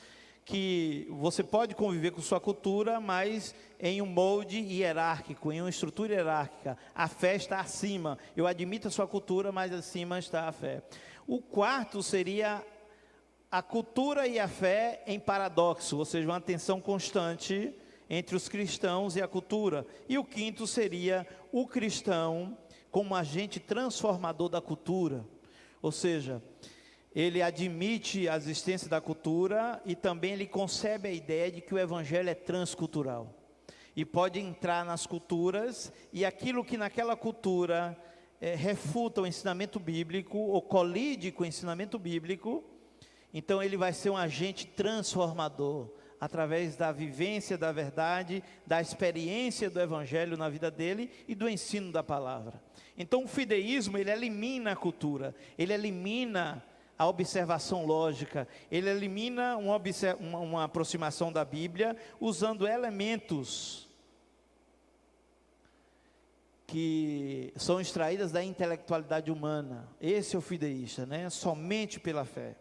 que você pode conviver com sua cultura, mas em um molde hierárquico, em uma estrutura hierárquica. A fé está acima. Eu admito a sua cultura, mas acima está a fé. O quarto seria a cultura e a fé em paradoxo, ou seja, uma tensão constante entre os cristãos e a cultura. E o quinto seria o cristão como agente transformador da cultura, ou seja, ele admite a existência da cultura e também ele concebe a ideia de que o evangelho é transcultural e pode entrar nas culturas, e aquilo que naquela cultura refuta o ensinamento bíblico ou colide com o ensinamento bíblico, então ele vai ser um agente transformador através da vivência da verdade, da experiência do evangelho na vida dele e do ensino da palavra. Então o fideísmo, ele elimina a cultura, ele elimina a observação lógica, ele elimina uma aproximação da Bíblia usando elementos que são extraídas da intelectualidade humana. Esse é o fideísta, né? Somente pela fé.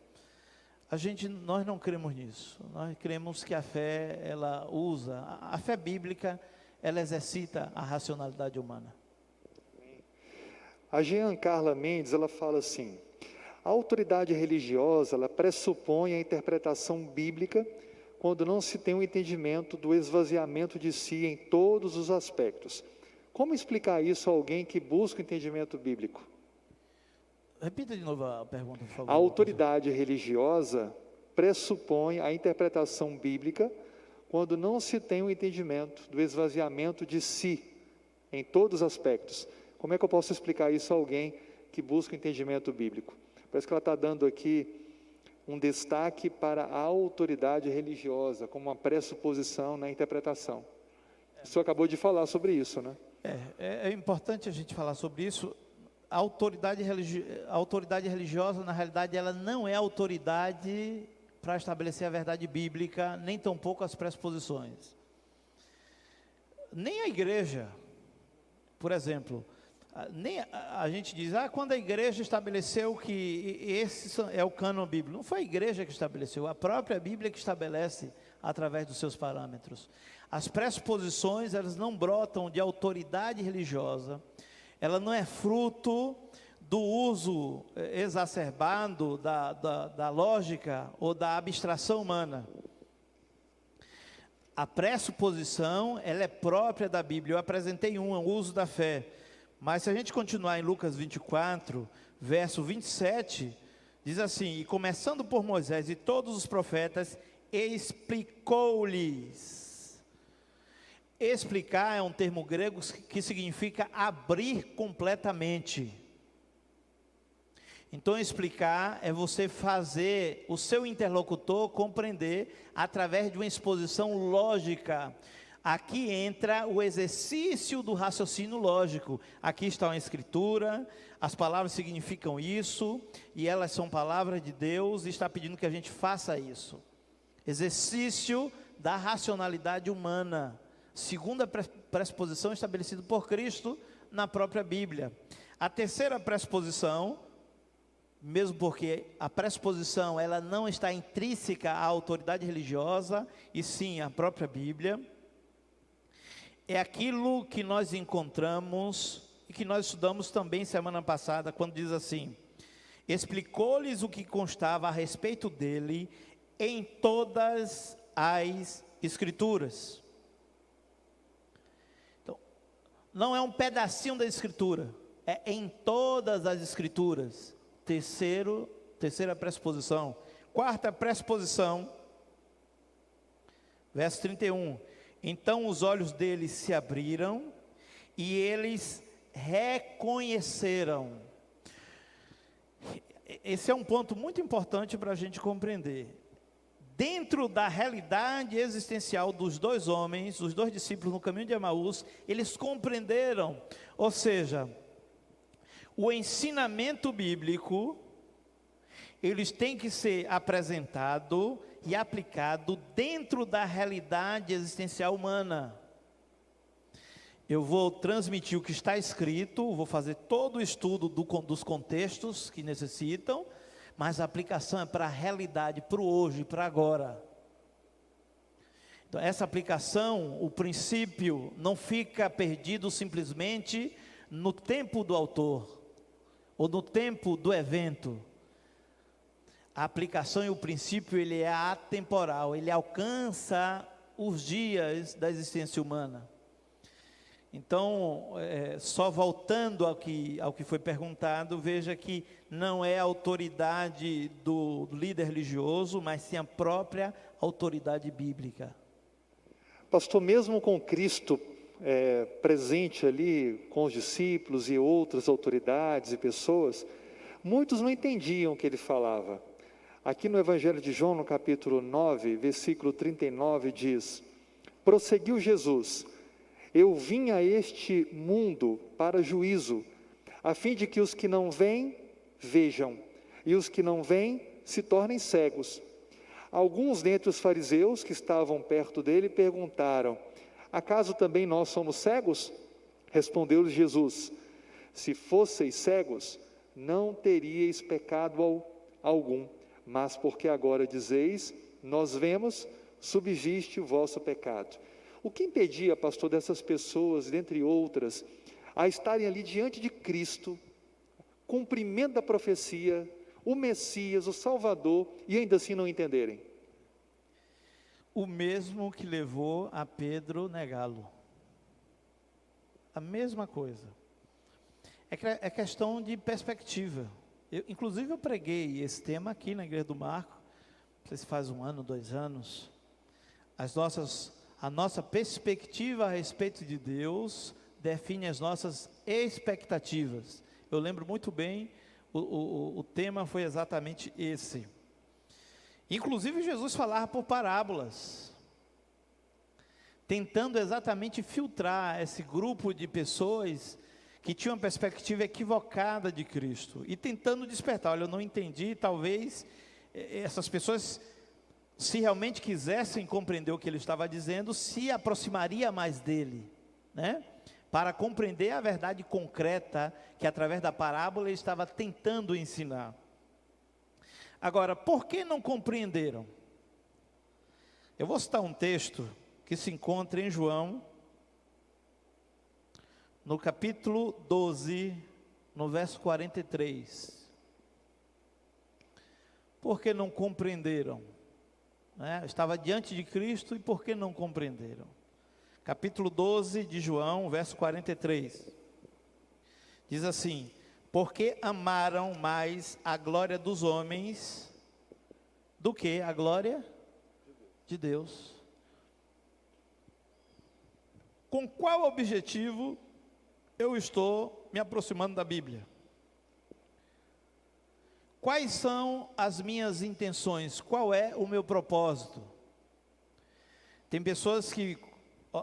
Nós não cremos nisso. Nós cremos que a fé, ela usa, a fé bíblica, ela exercita a racionalidade humana. A Jean Carla Mendes, ela fala assim: a autoridade religiosa, ela pressupõe a interpretação bíblica quando não se tem um entendimento do esvaziamento de si em todos os aspectos. Como explicar isso a alguém que busca o entendimento bíblico? Repita de novo a pergunta, por favor. A autoridade religiosa pressupõe a interpretação bíblica quando não se tem um entendimento do esvaziamento de si em todos os aspectos. Como é que eu posso explicar isso a alguém que busca o entendimento bíblico? Parece que ela está dando aqui um destaque para a autoridade religiosa, como uma pressuposição na interpretação. O senhor acabou de falar sobre isso, né? É importante a gente falar sobre isso. A autoridade religiosa, na realidade, ela não é autoridade para estabelecer a verdade bíblica, nem tampouco as pressuposições. Nem a igreja, por exemplo, nem a gente diz, quando a igreja estabeleceu que esse é o cânon bíblico. Não foi a igreja que estabeleceu, a própria Bíblia que estabelece através dos seus parâmetros. As pressuposições, elas não brotam de autoridade religiosa, ela não é fruto do uso exacerbado da lógica ou da abstração humana. A pressuposição, ela é própria da Bíblia. Eu apresentei o uso da fé. Mas se a gente continuar em Lucas 24, verso 27, diz assim: e começando por Moisés e todos os profetas, explicou-lhes. Explicar é um termo grego que significa abrir completamente. Então, explicar é você fazer o seu interlocutor compreender através de uma exposição lógica. Aqui entra o exercício do raciocínio lógico. Aqui está uma escritura, as palavras significam isso, e elas são palavras de Deus, e está pedindo que a gente faça isso. Exercício da racionalidade humana, segundo a pressuposição estabelecida por Cristo na própria Bíblia. A terceira pressuposição, mesmo porque a pressuposição ela não está intrínseca à autoridade religiosa, e sim à própria Bíblia, é aquilo que nós encontramos e que nós estudamos também semana passada, quando diz assim: explicou-lhes o que constava a respeito dele em todas as Escrituras. Então, não é um pedacinho da Escritura, é em todas as Escrituras. Terceira pressuposição. Quarta pressuposição, verso 31. Então os olhos deles se abriram e eles reconheceram. Esse é um ponto muito importante para a gente compreender. Dentro da realidade existencial dos dois homens, dos dois discípulos no caminho de Emaús, eles compreenderam, ou seja, o ensinamento bíblico, eles têm que ser apresentado e aplicado dentro da realidade existencial humana. Eu vou transmitir o que está escrito, vou fazer todo o estudo dos contextos que necessitam, mas a aplicação é para a realidade, para o hoje, para agora. Então, essa aplicação, o princípio, não fica perdido simplesmente no tempo do autor, ou no tempo do evento. A aplicação e o princípio, ele é atemporal, ele alcança os dias da existência humana. Então, só voltando ao que foi perguntado, veja que não é a autoridade do líder religioso, mas sim a própria autoridade bíblica. Pastor, mesmo com Cristo presente ali, com os discípulos e outras autoridades e pessoas, muitos não entendiam o que ele falava. Aqui no Evangelho de João, no capítulo 9, versículo 39, diz: prosseguiu Jesus: eu vim a este mundo para juízo, a fim de que os que não veem, vejam, e os que não veem, se tornem cegos. Alguns dentre os fariseus que estavam perto dele perguntaram: acaso também nós somos cegos? Respondeu-lhes Jesus: se fosseis cegos, não teríeis pecado algum, mas porque agora dizeis, nós vemos, subsiste o vosso pecado. O que impedia, pastor, dessas pessoas, dentre outras, a estarem ali diante de Cristo, cumprimento da profecia, o Messias, o Salvador, e ainda assim não entenderem? O mesmo que levou a Pedro negá-lo. A mesma coisa. É questão de perspectiva. Inclusive eu preguei esse tema aqui na Igreja do Marco, não sei se faz 1 ano, 2 anos. A nossa perspectiva a respeito de Deus define as nossas expectativas. Eu lembro muito bem, o tema foi exatamente esse. Inclusive Jesus falava por parábolas, tentando exatamente filtrar esse grupo de pessoas que tinham uma perspectiva equivocada de Cristo, e tentando despertar: olha, eu não entendi, talvez essas pessoas, se realmente quisessem compreender o que ele estava dizendo, se aproximaria mais dele, né? Para compreender a verdade concreta que através da parábola ele estava tentando ensinar. Agora, por que não compreenderam? Eu vou citar um texto que se encontra em João, no capítulo 12, no verso 43. Por que não compreenderam? Estava diante de Cristo, e por que não compreenderam? Capítulo 12 de João, verso 43. Diz assim: porque amaram mais a glória dos homens do que a glória de Deus. Com qual objetivo eu estou me aproximando da Bíblia? Quais são as minhas intenções? Qual é o meu propósito? Tem pessoas que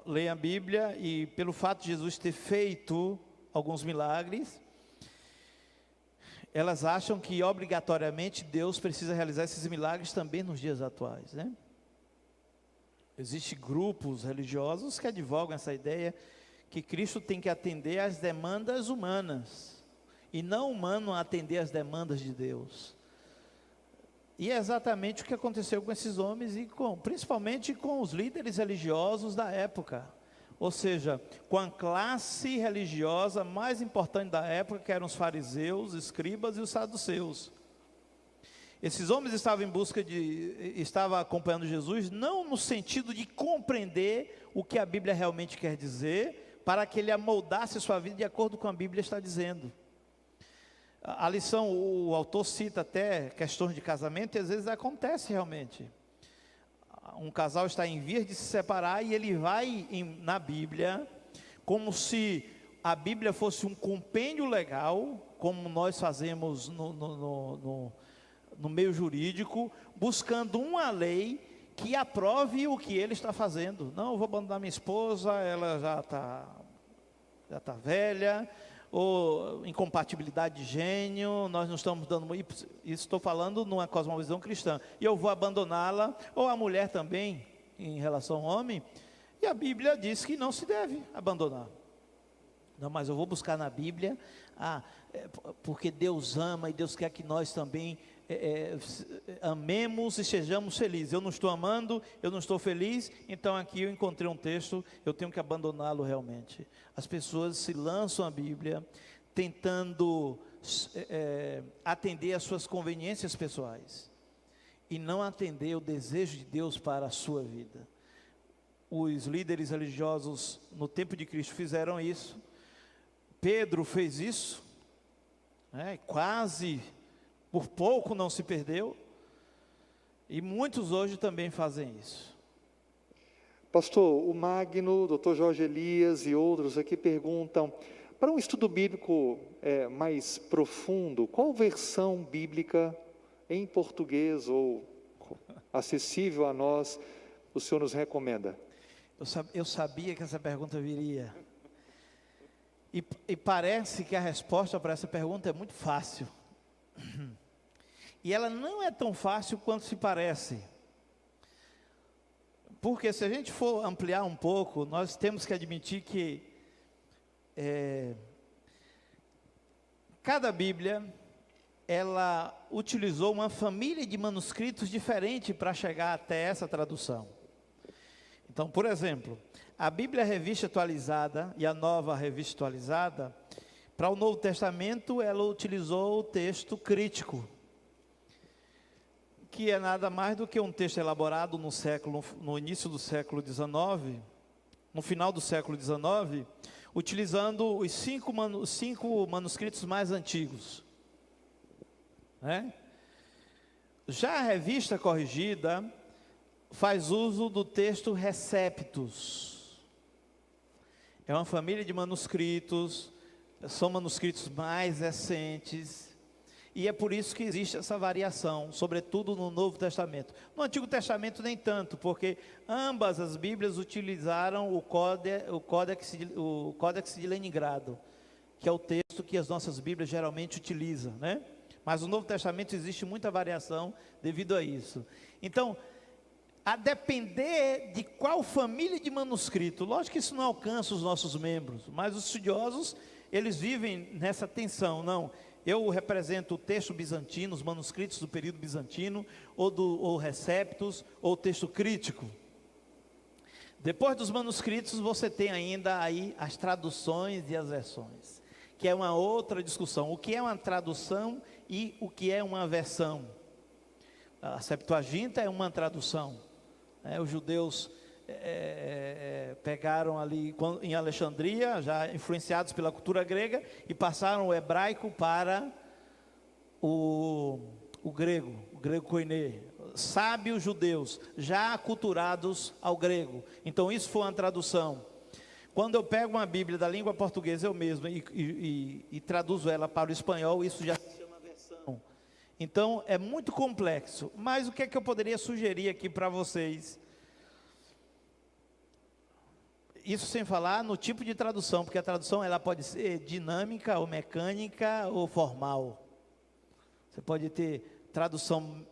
leem a Bíblia e pelo fato de Jesus ter feito alguns milagres, elas acham que obrigatoriamente Deus precisa realizar esses milagres também nos dias atuais, né? Existem grupos religiosos que advogam essa ideia que Cristo tem que atender às demandas humanas e não humano atender às demandas de Deus. E é exatamente o que aconteceu com esses homens e principalmente com os líderes religiosos da época. Ou seja, com a classe religiosa mais importante da época, que eram os fariseus, os escribas e os saduceus. Esses homens estavam acompanhando Jesus, não no sentido de compreender o que a Bíblia realmente quer dizer, para que ele amoldasse sua vida de acordo com o que a Bíblia está dizendo. A lição, o autor cita até questões de casamento, e às vezes acontece realmente. Um casal está em vias de se separar e ele vai na Bíblia, como se a Bíblia fosse um compêndio legal, como nós fazemos no meio jurídico, buscando uma lei que aprove o que ele está fazendo. Não, eu vou abandonar minha esposa, ela já está velha, ou incompatibilidade de gênio, nós não estamos dando, isso estou falando numa cosmovisão cristã, e eu vou abandoná-la, ou a mulher também, em relação ao homem, e a Bíblia diz que não se deve abandonar. Não, mas eu vou buscar na Bíblia, porque Deus ama e Deus quer que nós também amemos e sejamos felizes. Eu não estou amando, eu não estou feliz, então aqui eu encontrei um texto, eu tenho que abandoná-lo realmente. As pessoas se lançam à Bíblia tentando atender às suas conveniências pessoais e não atender o desejo de Deus para a sua vida. Os líderes religiosos no tempo de Cristo fizeram isso. Pedro fez isso, quase por pouco não se perdeu, e muitos hoje também fazem isso. Pastor, o Magno, o Dr. Jorge Elias e outros aqui perguntam, para um estudo bíblico mais profundo, qual versão bíblica em português ou acessível a nós o senhor nos recomenda? Eu sabia que essa pergunta viria. E parece que a resposta para essa pergunta é muito fácil. E ela não é tão fácil quanto se parece. Porque se a gente for ampliar um pouco, nós temos que admitir que cada Bíblia, ela utilizou uma família de manuscritos diferente para chegar até essa tradução. Então, por exemplo, a Bíblia Revista Atualizada e a Nova Revista Atualizada, para o Novo Testamento, ela utilizou o texto crítico, que é nada mais do que um texto elaborado no início do século XIX, no final do século XIX, utilizando os cinco manuscritos mais antigos. Já a Revista Corrigida faz uso do texto Receptus. É uma família de manuscritos, são manuscritos mais recentes, e é por isso que existe essa variação, sobretudo no Novo Testamento. No Antigo Testamento nem tanto, porque ambas as Bíblias utilizaram o Códex de Leningrado, que é o texto que as nossas Bíblias geralmente utilizam, Mas no Novo Testamento existe muita variação devido a isso. Então, a depender de qual família de manuscrito, lógico que isso não alcança os nossos membros, mas os estudiosos, eles vivem nessa tensão, não, eu represento o texto bizantino, os manuscritos do período bizantino, ou Receptus, ou o texto crítico. Depois dos manuscritos, você tem ainda aí as traduções e as versões, que é uma outra discussão, o que é uma tradução e o que é uma versão. A Septuaginta é uma tradução, os judeus pegaram ali em Alexandria, já influenciados pela cultura grega, e passaram o hebraico para o grego koiné, sábios judeus, já aculturados ao grego. Então isso foi uma tradução. Quando eu pego uma Bíblia da língua portuguesa eu mesmo e traduzo ela para o espanhol, isso já se chama versão. Então, é muito complexo. Mas o que é que eu poderia sugerir aqui para vocês? Isso sem falar no tipo de tradução, porque a tradução ela pode ser dinâmica, ou mecânica, ou formal. Você pode ter tradução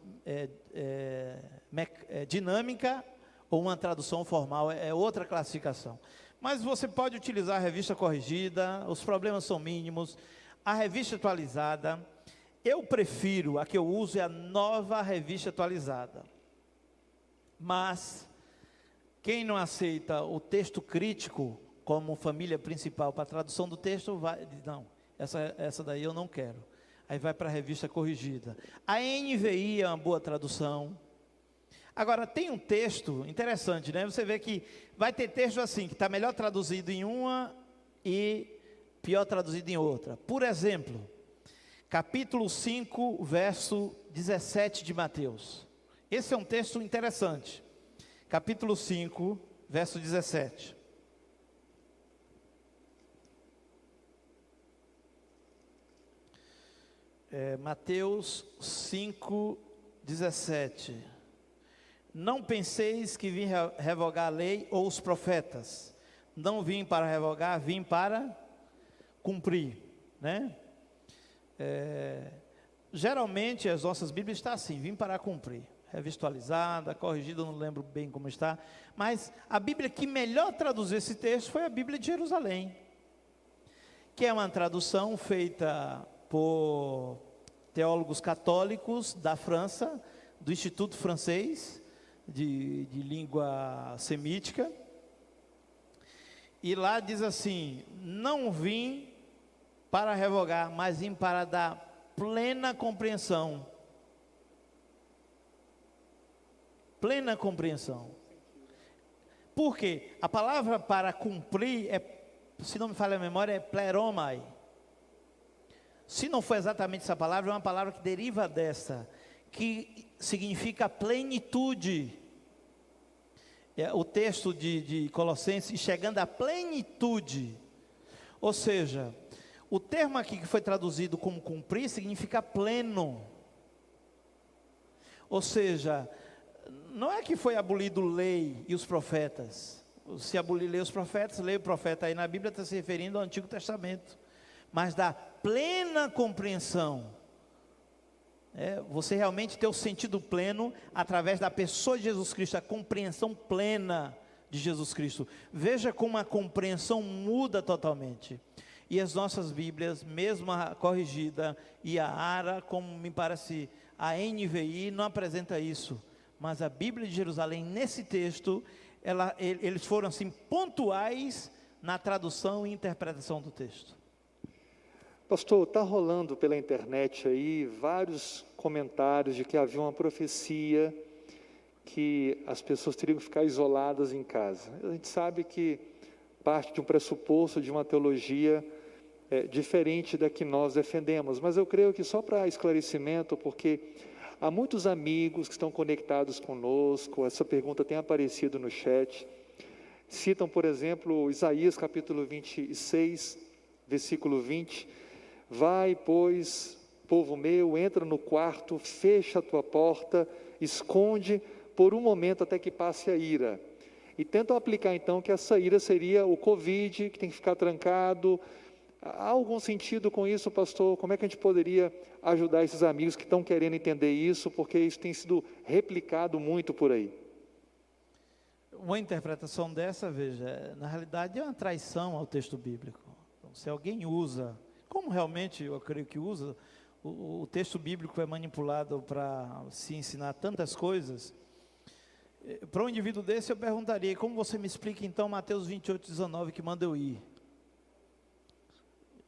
dinâmica, ou uma tradução formal, é outra classificação. Mas você pode utilizar a revista corrigida, os problemas são mínimos, a revista atualizada. Eu prefiro, a que eu uso é a nova revista atualizada. Mas quem não aceita o texto crítico como família principal para a tradução do texto, diz, não, essa daí eu não quero. Aí vai para a revista corrigida. A NVI é uma boa tradução. Agora, tem um texto interessante, né? Você vê que vai ter texto assim, que está melhor traduzido em uma e pior traduzido em outra. Por exemplo, capítulo 5, verso 17 de Mateus. Esse é um texto interessante. Capítulo 5, verso 17. Mateus 5, 17. Não penseis que vim revogar a lei ou os profetas. Não vim para revogar, vim para cumprir, né? Geralmente as nossas Bíblias estão assim, vim para cumprir. Revisualizada, corrigida, não lembro bem como está. Mas a Bíblia que melhor traduziu esse texto foi a Bíblia de Jerusalém, que é uma tradução feita por teólogos católicos da França, do Instituto Francês de língua semítica. E lá diz assim: não vim para revogar, mas vim para dar plena compreensão. Plena compreensão. Por quê? A palavra para cumprir, se não me falha a memória, é pleromai. Se não for exatamente essa palavra, é uma palavra que deriva dessa, que significa plenitude. O texto de Colossenses, chegando à plenitude. Ou seja, o termo aqui que foi traduzido como cumprir, significa pleno. Ou seja, não é que foi abolido lei e os profetas. Se abolir lei e os profetas, lei e profeta aí na Bíblia está se referindo ao Antigo Testamento. Mas da plena compreensão. Você realmente ter o sentido pleno através da pessoa de Jesus Cristo, a compreensão plena de Jesus Cristo. Veja como a compreensão muda totalmente. E as nossas Bíblias, mesmo a corrigida e a ARA, como me parece a NVI, não apresenta isso. Mas a Bíblia de Jerusalém, nesse texto, eles foram assim pontuais na tradução e interpretação do texto. Pastor, está rolando pela internet aí vários comentários de que havia uma profecia que as pessoas teriam que ficar isoladas em casa. A gente sabe que parte de um pressuposto de uma teologia diferente da que nós defendemos, mas eu creio que só para esclarecimento, porque há muitos amigos que estão conectados conosco, essa pergunta tem aparecido no chat, citam, por exemplo, Isaías capítulo 26, versículo 20, vai, pois, povo meu, entra no quarto, fecha a tua porta, esconde por um momento até que passe a ira. E tentam aplicar então que essa ira seria o Covid, que tem que ficar trancado. Há algum sentido com isso, pastor? Como é que a gente poderia ajudar esses amigos que estão querendo entender isso, porque isso tem sido replicado muito por aí? Uma interpretação dessa, veja, na realidade é uma traição ao texto bíblico. Então, se alguém usa, como realmente eu creio que usa, o texto bíblico é manipulado para se ensinar tantas coisas. Para um indivíduo desse eu perguntaria: como você me explica então Mateus 28:19 que manda eu ir?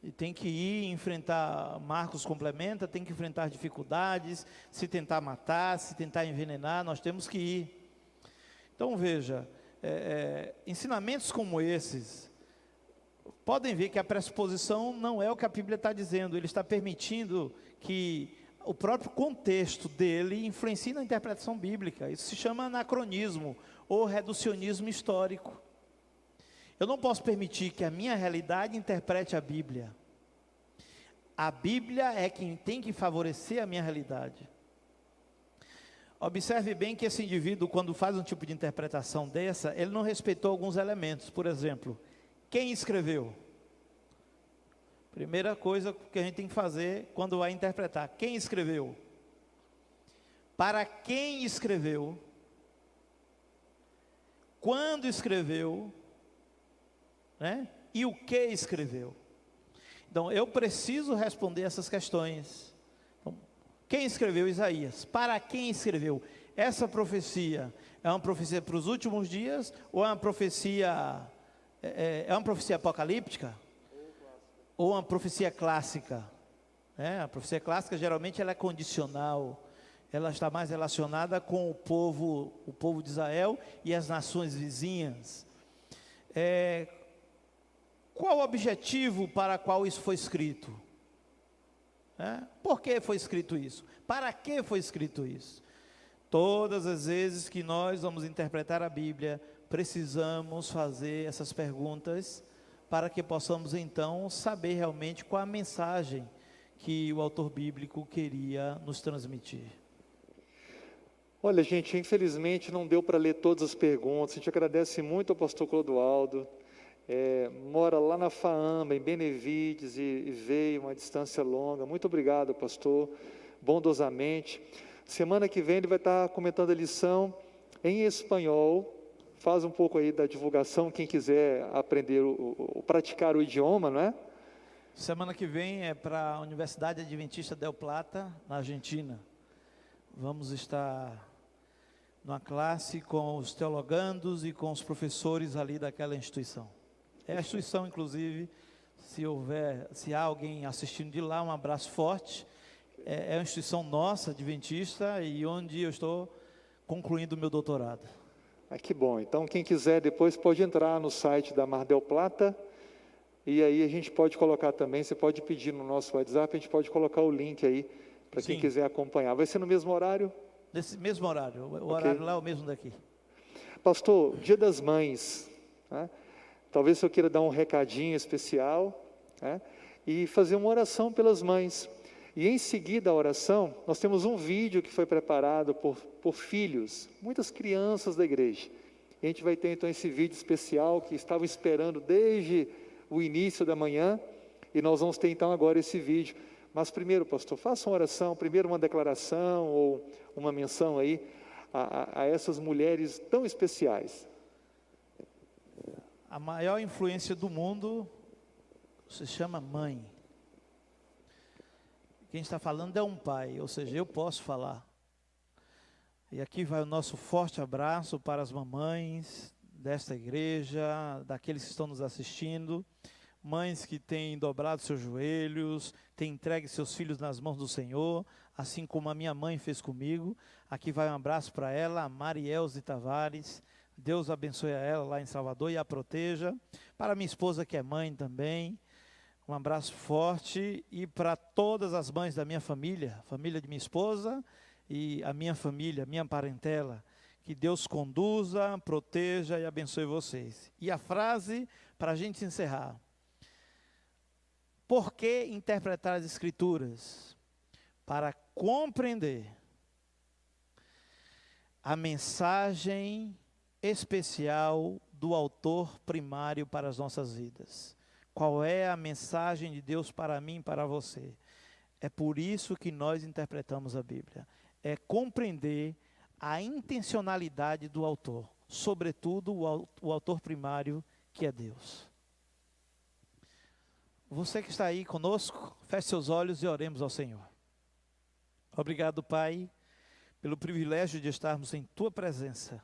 E tem que ir enfrentar, Marcos complementa, tem que enfrentar dificuldades, se tentar matar, se tentar envenenar, nós temos que ir. Então veja, ensinamentos como esses, podem ver que a pressuposição não é o que a Bíblia está dizendo, ele está permitindo que o próprio contexto dele influencie na interpretação bíblica. Isso se chama anacronismo ou reducionismo histórico. Eu não posso permitir que a minha realidade interprete a Bíblia. A Bíblia é quem tem que favorecer a minha realidade. Observe bem que esse indivíduo, quando faz um tipo de interpretação dessa, ele não respeitou alguns elementos. Por exemplo, quem escreveu? Primeira coisa que a gente tem que fazer quando vai interpretar: quem escreveu? Para quem escreveu? Quando escreveu? Né? E o que escreveu? Então, eu preciso responder essas questões. Então, quem escreveu Isaías? Para quem escreveu? Essa profecia é uma profecia para os últimos dias ou é uma profecia apocalíptica? Ou uma profecia clássica? A profecia clássica geralmente ela é condicional. Ela está mais relacionada com o povo de Israel e as nações vizinhas. Qual o objetivo para qual isso foi escrito? Por que foi escrito isso? Para que foi escrito isso? Todas as vezes que nós vamos interpretar a Bíblia, precisamos fazer essas perguntas para que possamos então saber realmente qual a mensagem que o autor bíblico queria nos transmitir. Olha, gente, infelizmente não deu para ler todas as perguntas. A gente agradece muito ao pastor Clodoaldo. Mora lá na Faamba, em Benevides, e veio uma distância longa. Muito obrigado, pastor, bondosamente. Semana que vem ele vai estar comentando a lição em espanhol. Faz um pouco aí da divulgação, quem quiser aprender, praticar o idioma, não é? Semana que vem é para a Universidade Adventista Del Plata, na Argentina. Vamos estar numa classe com os teologandos e com os professores ali daquela instituição. É a instituição, inclusive, se há alguém assistindo de lá, um abraço forte. É uma instituição nossa, adventista, e onde eu estou concluindo o meu doutorado. Que bom. Então, quem quiser depois pode entrar no site da Mar del Plata, e aí a gente pode colocar também, você pode pedir no nosso WhatsApp, a gente pode colocar o link aí, para quem quiser acompanhar. Vai ser no mesmo horário? Nesse mesmo horário, o horário lá é o mesmo daqui. Pastor, Dia das Mães, né? Talvez eu queira dar um recadinho especial, né? E fazer uma oração pelas mães. E em seguida a oração, nós temos um vídeo que foi preparado por filhos, muitas crianças da igreja. E a gente vai ter então esse vídeo especial que estavam esperando desde o início da manhã, e nós vamos ter então agora esse vídeo. Mas primeiro, pastor, faça uma oração, primeiro uma declaração ou uma menção aí a essas mulheres tão especiais. A maior influência do mundo se chama mãe. Quem está falando é um pai, ou seja, eu posso falar. E aqui vai o nosso forte abraço para as mamães desta igreja, daqueles que estão nos assistindo, mães que têm dobrado seus joelhos, têm entregue seus filhos nas mãos do Senhor, assim como a minha mãe fez comigo. Aqui vai um abraço para ela, a Marielze Tavares. Deus abençoe a ela lá em Salvador e a proteja. Para minha esposa que é mãe também, um abraço forte. E para todas as mães da minha família, família de minha esposa e a minha família, minha parentela, que Deus conduza, proteja e abençoe vocês. E a frase para a gente encerrar: por que interpretar as Escrituras? Para compreender a mensagem especial do autor primário para as nossas vidas. Qual é a mensagem de Deus para mim e para você? É por isso que nós interpretamos a Bíblia. É compreender a intencionalidade do autor, sobretudo o autor primário, que é Deus. Você que está aí conosco, feche seus olhos e oremos ao Senhor. Obrigado, Pai, pelo privilégio de estarmos em Tua presença.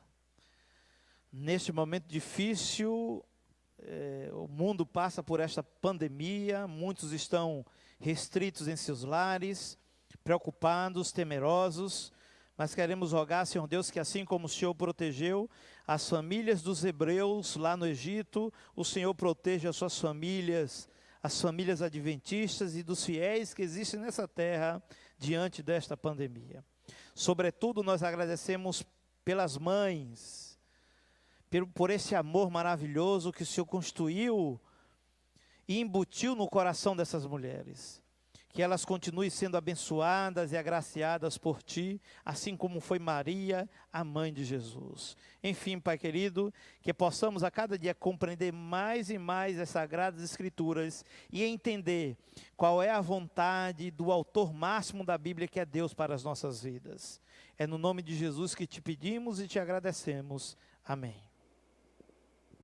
Neste momento difícil, o mundo passa por esta pandemia, muitos estão restritos em seus lares, preocupados, temerosos, mas queremos rogar, Senhor Deus, que assim como o Senhor protegeu as famílias dos hebreus lá no Egito, o Senhor proteja as suas famílias, as famílias adventistas e dos fiéis que existem nessa terra diante desta pandemia. Sobretudo, nós agradecemos pelas mães, por esse amor maravilhoso que o Senhor construiu e embutiu no coração dessas mulheres. que elas continuem sendo abençoadas e agraciadas por Ti, assim como foi Maria, a mãe de Jesus. Enfim, Pai querido, que possamos a cada dia compreender mais e mais as Sagradas Escrituras e entender qual é a vontade do autor máximo da Bíblia, que é Deus, para as nossas vidas. É no nome de Jesus que te pedimos e te agradecemos. Amém.